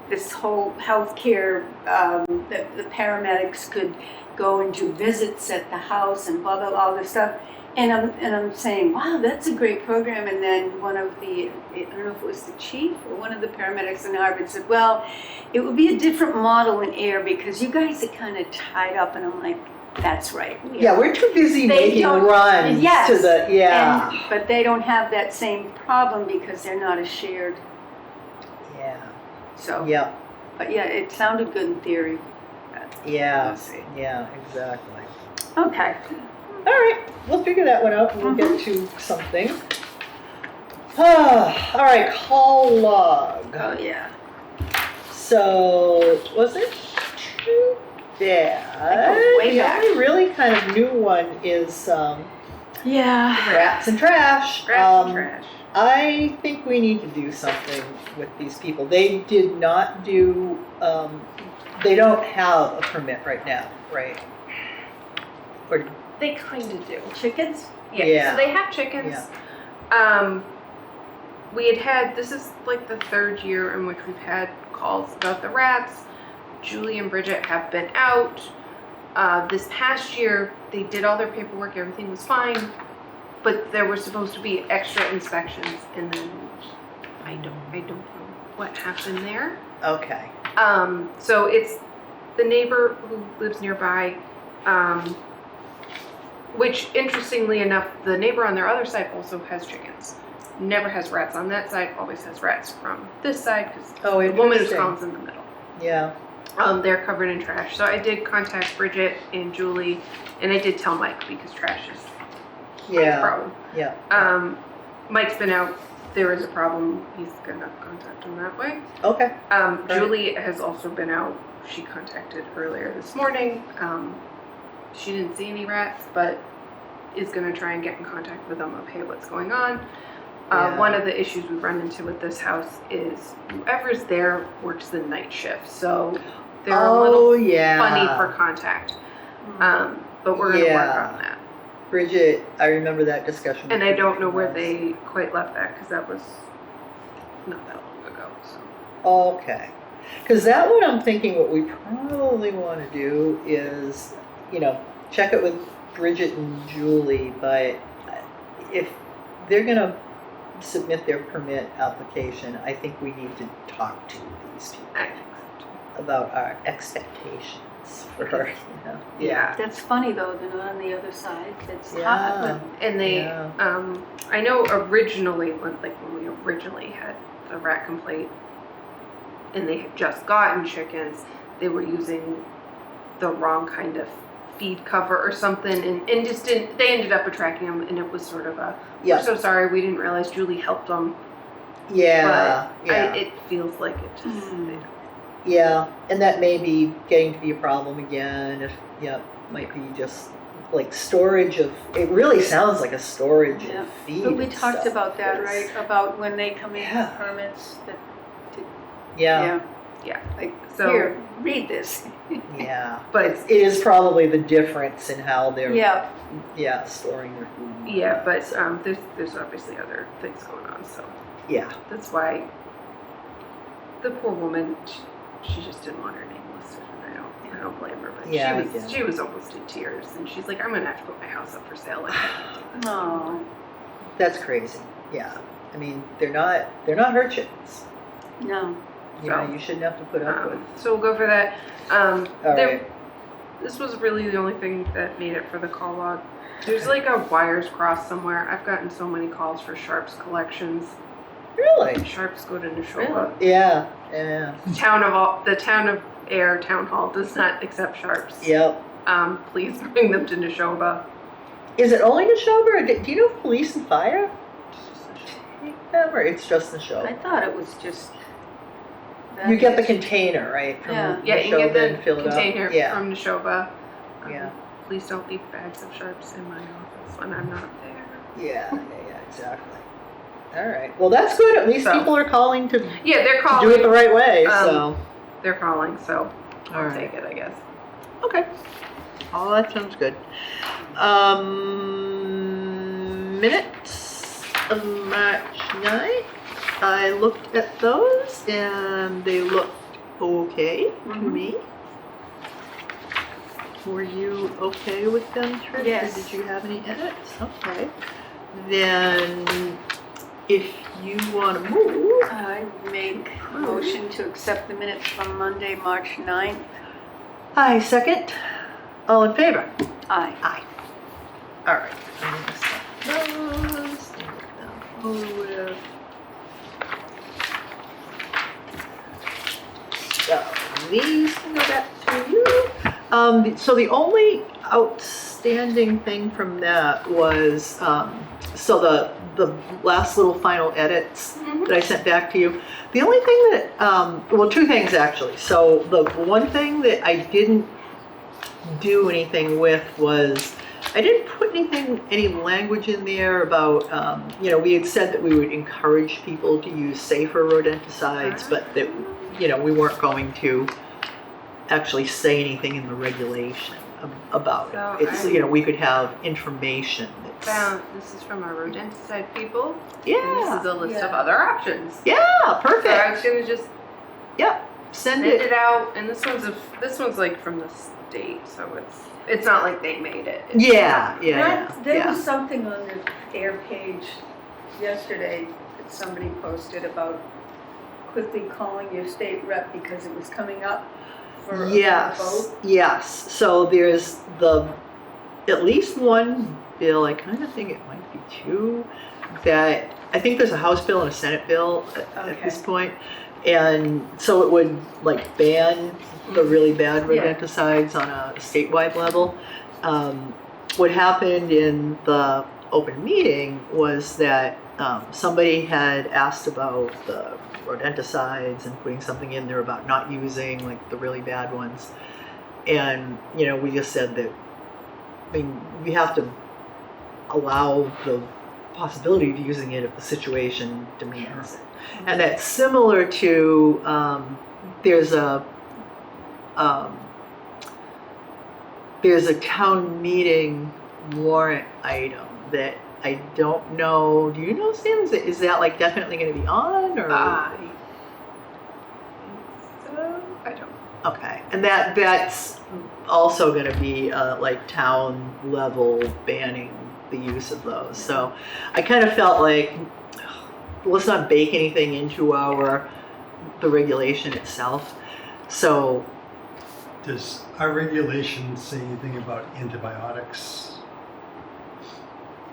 this whole healthcare, that the paramedics could go and do visits at the house and blah, blah, all this stuff. And I'm saying, wow, that's a great program. And then one of I don't know if it was the chief or one of the paramedics in Harvard said, well, it would be a different model in Ayer because you guys are kind of tied up. And I'm like, that's right. we're too busy They making don't- runs yes. to the But they don't have that same problem because they're not a shared. yeah, So, yeah, but yeah, it sounded good in theory. yeah, Let's see. yeah, exactly. Okay. All right, we'll figure that one out and we'll Mm-hmm. get to something. All right, call log. Oh yeah. So, wasn't too bad. way The back. only really kind of new one is Yeah. rats and trash. Rats and trash. I think we need to do something with these people. They did not do, they don't have a permit right now, right? Or, They kind of do. Chickens? Yeah. So they have chickens. This is like the third year in which we've had calls about the rats. Julie and Bridget have been out. This past year, they did all their paperwork, everything was fine, but there were supposed to be extra inspections, and then I don't know what happened there. okay. So it's the neighbor who lives nearby, which interestingly enough, the neighbor on their other side also has chickens. Never has rats on that side, always has rats from this side, because Oh, the woman whose interesting. column's in the middle. Yeah. They're covered in trash. So I did contact Bridget and Julie, and I did tell Mike because trash is a Yeah. problem. Yeah. Mike's been out. There is a problem. He's gonna contact him that way. Okay. Right. Julie has also been out. She contacted earlier this morning. She didn't see any rats, but is gonna try and get in contact with them of, hey, what's going on? Yeah. One of the issues we run into with this house is whoever's there works the night shift, so they're a little yeah. funny for contact. But we're gonna work on that. Bridget, I remember that discussion. And with I don't Bridget know where once. they quite left that because that was not that long ago. So Okay. Because that one, I'm thinking what we probably want to do is check it with Bridget and Julie, but if they're gonna submit their permit application, I think we need to talk to these people about our expectations for her, Yeah. That's funny though, they're not on the other side. That's Yeah. And they, Yeah. I know originally, when we originally had the rat complaint, and they had just gotten chickens, they were using the wrong kind of feed cover or something, and just didn't. They ended up attracting them, and it was sort of a. Yeah. We're so sorry, we didn't realize Julie helped them. Yeah, But yeah. it feels like it just. Yeah, and that may be getting to be a problem again. Might be just like storage of. It really sounds like a storage Yeah. of feed. But we and talked stuff. about that, It's- right? About when they come in Yeah. for permits. Yeah, Like, So- here, read this. yeah. But It is probably the difference in how they're Yeah. storing their food. and all yeah, that, but so, there's obviously other things going on, so yeah, that's why the poor woman she just didn't want her name listed, and I don't blame her, but Yeah, I she was almost in tears, and she's like, I'm gonna have to put my house up for sale. Like, I can't do this. Oh, that's crazy. Yeah, I mean they're not her chickens. no. So, You shouldn't have to put up with. So we'll go for that. All right. This was really the only thing that made it for the call log. There's like a wires cross somewhere. I've gotten so many calls for Sharps collections. Really? Sharps go to Neshoba. Yeah, yeah. The town of Ayer Town Hall does not accept Sharps. Yep. Please bring them to Neshoba. Is it only Neshoba, or do you know if police and fire take them, or it's just Neshoba? I thought it was just. You get the container, right? From Yeah. Yeah, you Neshoba get and fill the it up. container Yeah. from Neshoba. Yeah. Please don't leave bags of Sharps in my office when I'm not there. Yeah, exactly. All right. Well, that's good. At least So- people are calling to Yeah, they're do calling. it the right way. They're calling, so All I'll right. take it, I guess. Okay. Oh, that sounds good. Minutes of March 9th. I looked at those and they looked okay to Mhm. me. Were you okay with them, Trish? Yes. Or did you have any edits? Okay. Then, if you want to move, I make a motion to accept the minutes from Monday, March 9th. I second. All in favor? Aye. Aye. All right. I'm gonna set those and get them forward. So these can go back to you. So the only outstanding thing from that was so the last little final edits that I sent back to you. The only thing that well, two things actually. So the one thing that I didn't do anything with was I didn't put any language in there about we had said that we would encourage people to use safer rodenticides, but that we weren't going to actually say anything in the regulation about So it. It's we could have information that's This is from our rodenticide people. And this yeah is a list of Yeah. other options. yeah So I was perfect gonna just send send it. it out, and this one's like from the state, so it's not like they made it. It's- Yeah. There was something on the Air page yesterday that somebody posted about quickly calling your state rep because it was coming up for a vote. Yes. So there's at least one bill, I kind of think it might be two, that I think there's a House bill and a Senate bill at this point. And so it would like ban the really bad rodenticides on a statewide level. What happened in the open meeting was that somebody had asked about the rodenticides and putting something in there about not using like the really bad ones. And, we just said that, we have to allow the possibility of using it if the situation demands it. And that's similar to, there's a town meeting warrant item that I don't know. Do you know, Sam? Is that like definitely going to be on, or? I think so. I don't. Okay, and that's also going to be like town level banning the use of those. So I kind of felt like let's not bake anything into the regulation itself. So Does our regulation say anything about antibiotics?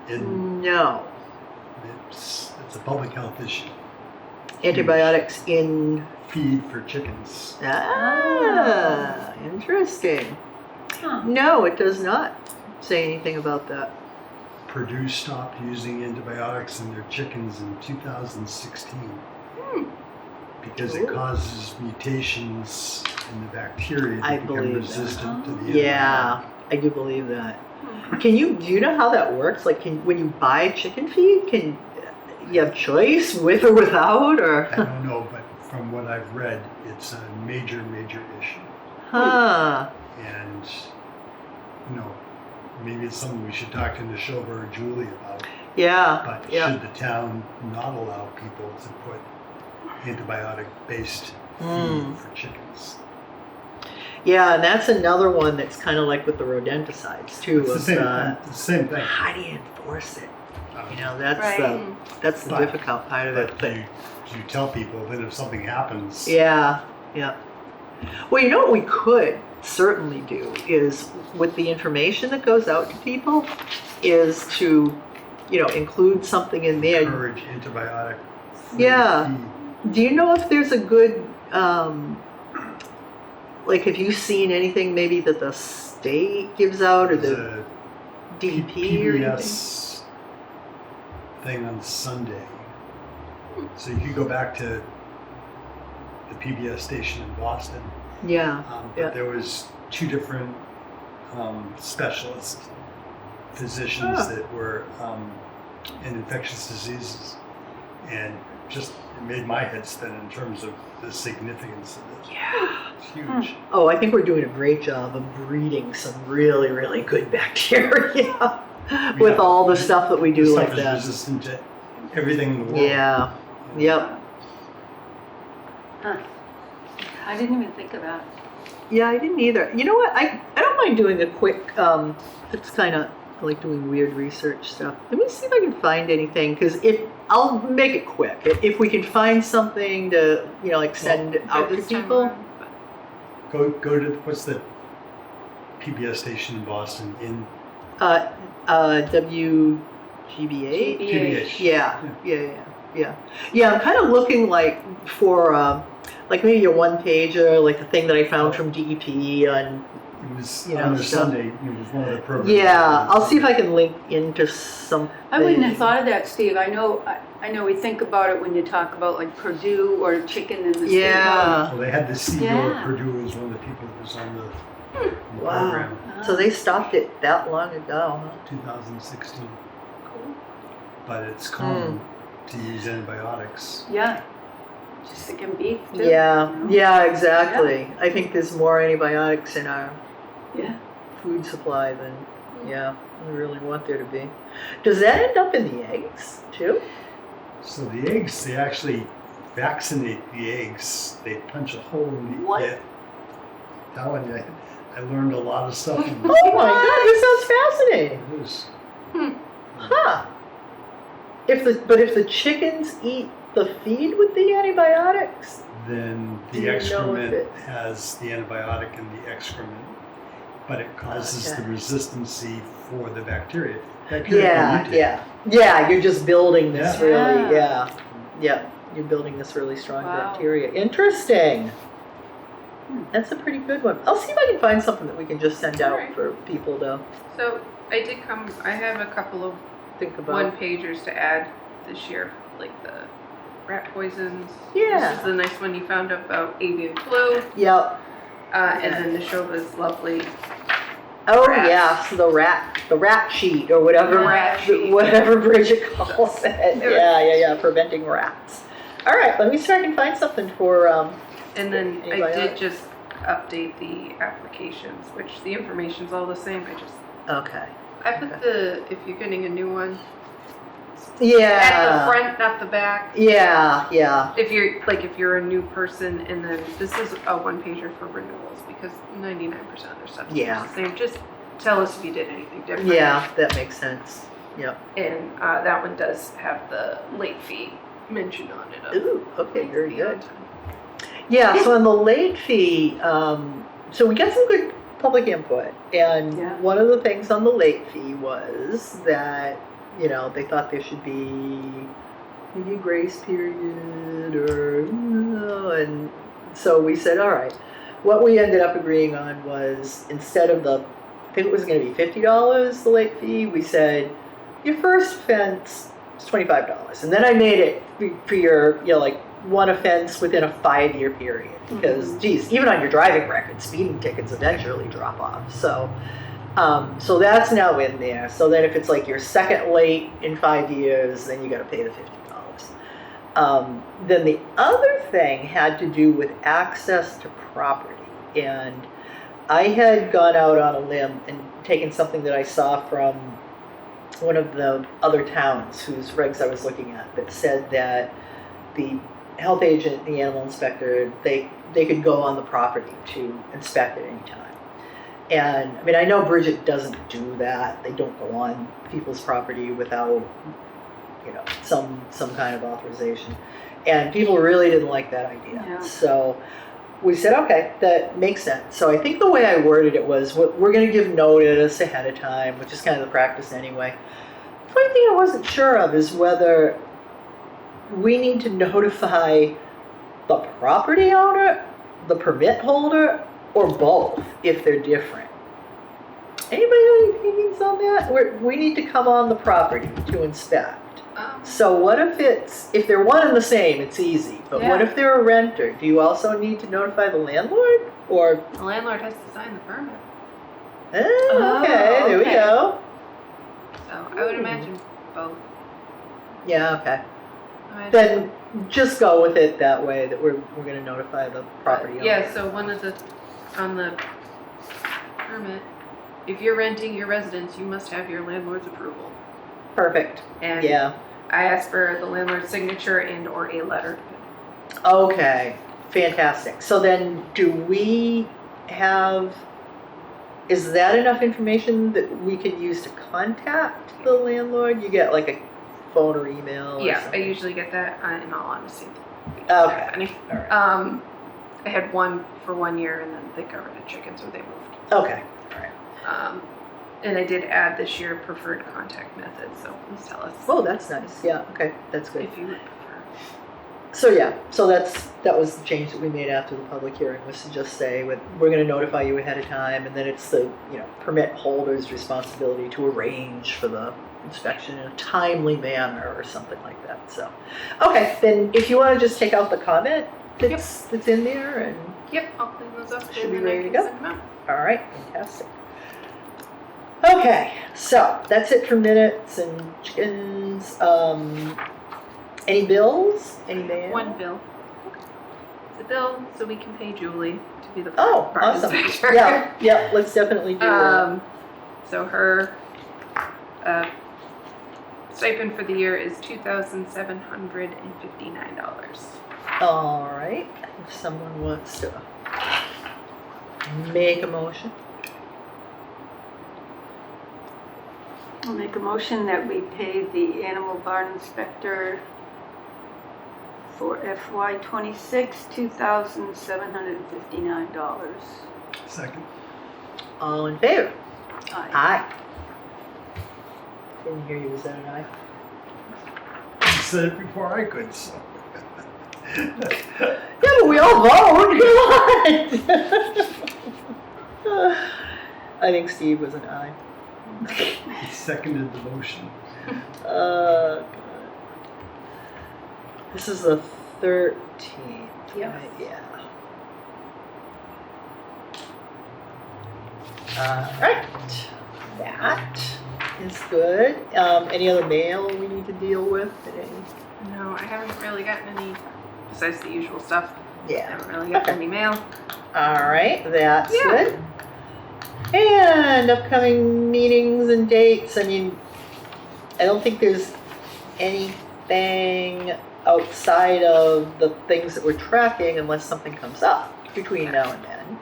no It's a public health issue. antibiotics in. Feed for chickens. Interesting. Huh. No, it does not say anything about that. Purdue stopped using antibiotics in their chickens in 2016 because it Ooh. causes mutations in the bacteria I that become believe that. resistant to the Yeah, I do believe that. Do you know how that works? Like, when you buy chicken feed, can you have choice with or without, or? I don't know, but from what I've read, it's a major issue. Huh. And, maybe it's something we should talk to Neshoba or Julie about. Yeah. But Yeah. should the town not allow people to put antibiotic-based Mm. feed for chickens? Yeah, and that's another one that's kind of like with the rodenticides too. It's the same thing. How do you enforce it? Um, That's Right. that's the But- difficult part of it. But you tell people that if something happens, Yeah, yeah. Well, you know what we could certainly do is with the information that goes out to people is to, include something in there. encourage antibiotic Yeah. feed. Do you know if there's a good, like, have you seen anything maybe that the state gives out or There's the a DEP or anything? PBS thing on Sunday. So you could go back to the PBS station in Boston. Yeah, But Yeah. there was 2 different specialist physicians Huh. that were in infectious diseases, and just it made my head spin in terms of the significance of it. yeah. It's huge. Oh, I think we're doing a great job of breeding some really, really good bacteria with Yeah. all the stuff that we do This like stuff is that. resistant to everything in the world. Yeah. Yep. Huh. I didn't even think of that. Yeah, I didn't either. You know what? I don't mind doing a quick. It's kind of like doing weird research stuff. Let me see if I can find anything because I'll make it quick. If we can find something to like send out to This time people. around, but- Go to what's the PBS station in Boston in WGBA. PBH. Yeah. I'm kind of looking like for like maybe a one pager, like the thing that I found from DEP on. It was You on know, the stuff. Sunday. It was one of the programs. Yeah, I'll see if I can link into something. I wouldn't have thought of that, Steve. I know we think about it when you talk about like Purdue or chicken in the state. Yeah. Well, they had the CEO Yeah. of Purdue as one of the people that was on the Wow. program. So they stopped it that long ago, huh? 2016. But it's common to use antibiotics. Yeah. Just thinking beef too. Yeah, you know? yeah, exactly. I think there's more antibiotics in our Yeah. food supply than, we really want there to be. Does that end up in the eggs too? So the eggs, they actually vaccinate the eggs. They punch a hole in the What? egg. Telling you, I learned a lot of stuff. From this. Oh my God, this sounds fascinating. It was- Huh. If the chickens eat the feed with the antibiotics? Then Do you the know if excrement it- has the antibiotic in the excrement, but it causes Okay. the resistancy for the bacteria. Bacteria can mutate. Yeah, you're just building this Yeah. really, Yeah. you're building this really strong Wow. bacteria. Interesting. That's a pretty good one. I'll see if I can find something that we can just send out Alright. for people to So I have a couple of think about. one pagers to add this year, like the rat poisons. Yeah. This is the nice one you found about avian flu. Yep. And then Neshoba's lovely. Oh Rats. yeah, so the rat sheet or whatever, Rat sheet. whatever Bridget calls it. Yeah, preventing rats. All right, let me see if I can find something for. And then I Antibiotic. did just update the applications, which the information's all the same. I Okay. put if you're getting a new one, Yeah. At the front, not the back. Yeah, yeah. If you're a new person, and then this is a one pager for renewals because 99% of their stuff is Yeah. the same. Just tell us if you did anything different. Yeah, that makes sense. Yep. And that one does have the late fee mentioned on it. Ooh, okay, Late very fee good. on time. Yeah, so on the late fee, so we got some good public input. And Yeah. one of the things on the late fee was that, you know, they thought there should be maybe a grace period and so we said, all right. What we ended up agreeing on was instead of I think it was going to be $50, the late fee, we said, your first offense is $25. And then I made it for your, you know, like one offense within a 5-year period. Because, geez, even on your driving record, speeding tickets eventually drop off. So that's now in there. So then if it's like your second late in 5 years, then you got to pay the $50. Then the other thing had to do with access to property. And I had gone out on a limb and taken something that I saw from one of the other towns whose regs I was looking at that said that the health agent, the animal inspector, they could go on the property to inspect at any time. And I mean, I know Bridget doesn't do that. They don't go on people's property without, you know, some kind of authorization. And people really didn't like that idea. Yeah. So we said, okay, that makes sense. So I think the way I worded it was, we're going to give notice ahead of time, which is kind of the practice anyway. The funny thing I wasn't sure of is whether we need to notify the property owner, the permit holder, or both if they're different. Anybody have any opinions on that? We need to come on the property to inspect. So what if they're one and the same, it's easy. But what if they're a renter? Do you also need to notify the landlord? Or The landlord has to sign the permit. okay, there we okay. go. So I would imagine both. Yeah, okay. Imagine Then just go with it that way, that we're going to notify the property owner. Yeah, so on the permit, if you're renting your residence, you must have your landlord's approval. Perfect. And Yeah. I asked for the landlord's signature and or a letter. Okay, fantastic. So then is that enough information that we can use to contact the landlord? You get like a phone or email? Or Yeah, I something? usually get that in all honesty. Okay. Any. All right. I had one for 1 year and then they got rid of chickens or they moved. Okay. All right. And I did add this year preferred contact method, so please tell us Oh, that's nice. Yeah, okay, that's good. if you would prefer. So yeah, so that was the change that we made after the public hearing, was to just say we're going to notify you ahead of time, and then it's the permit holder's responsibility to arrange for the inspection in a timely manner or something like that. So, okay, then if you want to just take out the comment that's in there, and Yep, I'll clean those up Should and be then ready I to can go. send them out. all right, fantastic. Okay, so that's it for minutes and chickens. Any bills? Any mail? One bill. It's a bill so we can pay Julie to be the Oh, park awesome. inspector. Yeah, let's definitely do that. So her stipend for the year is $2,759. All right, if someone wants to make a motion. I'll make a motion that we pay the animal barn inspector for FY26, $2,759. Second. All in favor? Aye. Aye. Didn't hear you, was that an aye? You said it before I could, so. Yeah, but we all vote, come on! I think Steve was an aye. He seconded the motion. God. This is the 13th, Yep. right? Yeah. Alright, that is good. Any other mail we need to deal with today? No, I haven't really gotten any, besides the usual stuff. I Yeah. haven't really gotten any mail. Alright, that's Yeah. good. And upcoming meetings and dates, I mean, I don't think there's anything outside of the things that we're tracking unless something comes up between now and then.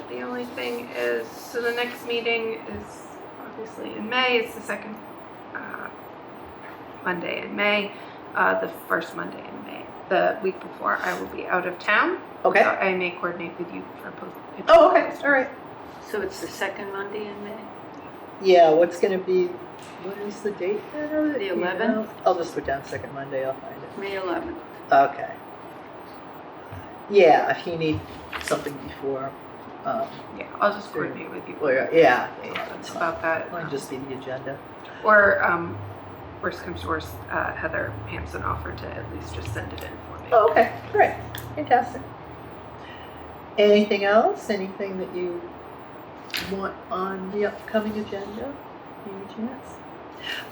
The only thing is, so the next meeting is obviously in May. It's the second Monday in May. The first Monday in May. The week before, I will be out of town. Okay. So I may coordinate with you for post. Oh, okay, all right. So it's the second Monday in May? Yeah, what's gonna be, what is the date then of it? The Do you 11th? know? I'll just put down second Monday, I'll find it. May 11th. Okay. Yeah, if you need something before, Yeah, I'll just coordinate with you. well, yeah, that's fine. About that. Might just be the agenda. Or worst comes to worst, Heather Hampson offered to at least just send it in for me. Oh, okay, great, fantastic. Anything else? Anything that you want on the upcoming agenda? Any chance?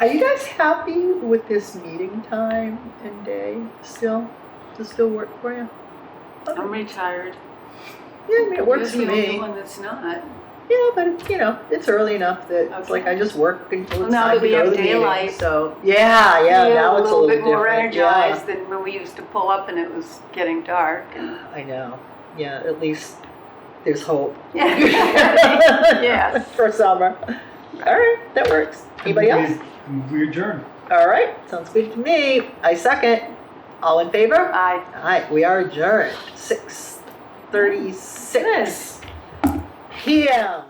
Are you guys happy with this meeting time and day still? Does it still work for you? I'm retired. Yeah, I mean, it works for You're the only me. one that's not. Yeah, but you know, it's early enough that it's Okay. like I just work until Well, it's now time that to we go have to the meeting. daylight, So yeah, now it's a little bit more different. energized than when we used to pull up and it was getting dark. Yeah, I know. Yeah, at least there's hope. Yes. For summer. All right, that works. Anybody else? We adjourn. All right, sounds good to me. I second. All in favor? Aye. Aye, we are adjourned. 6:36 p.m.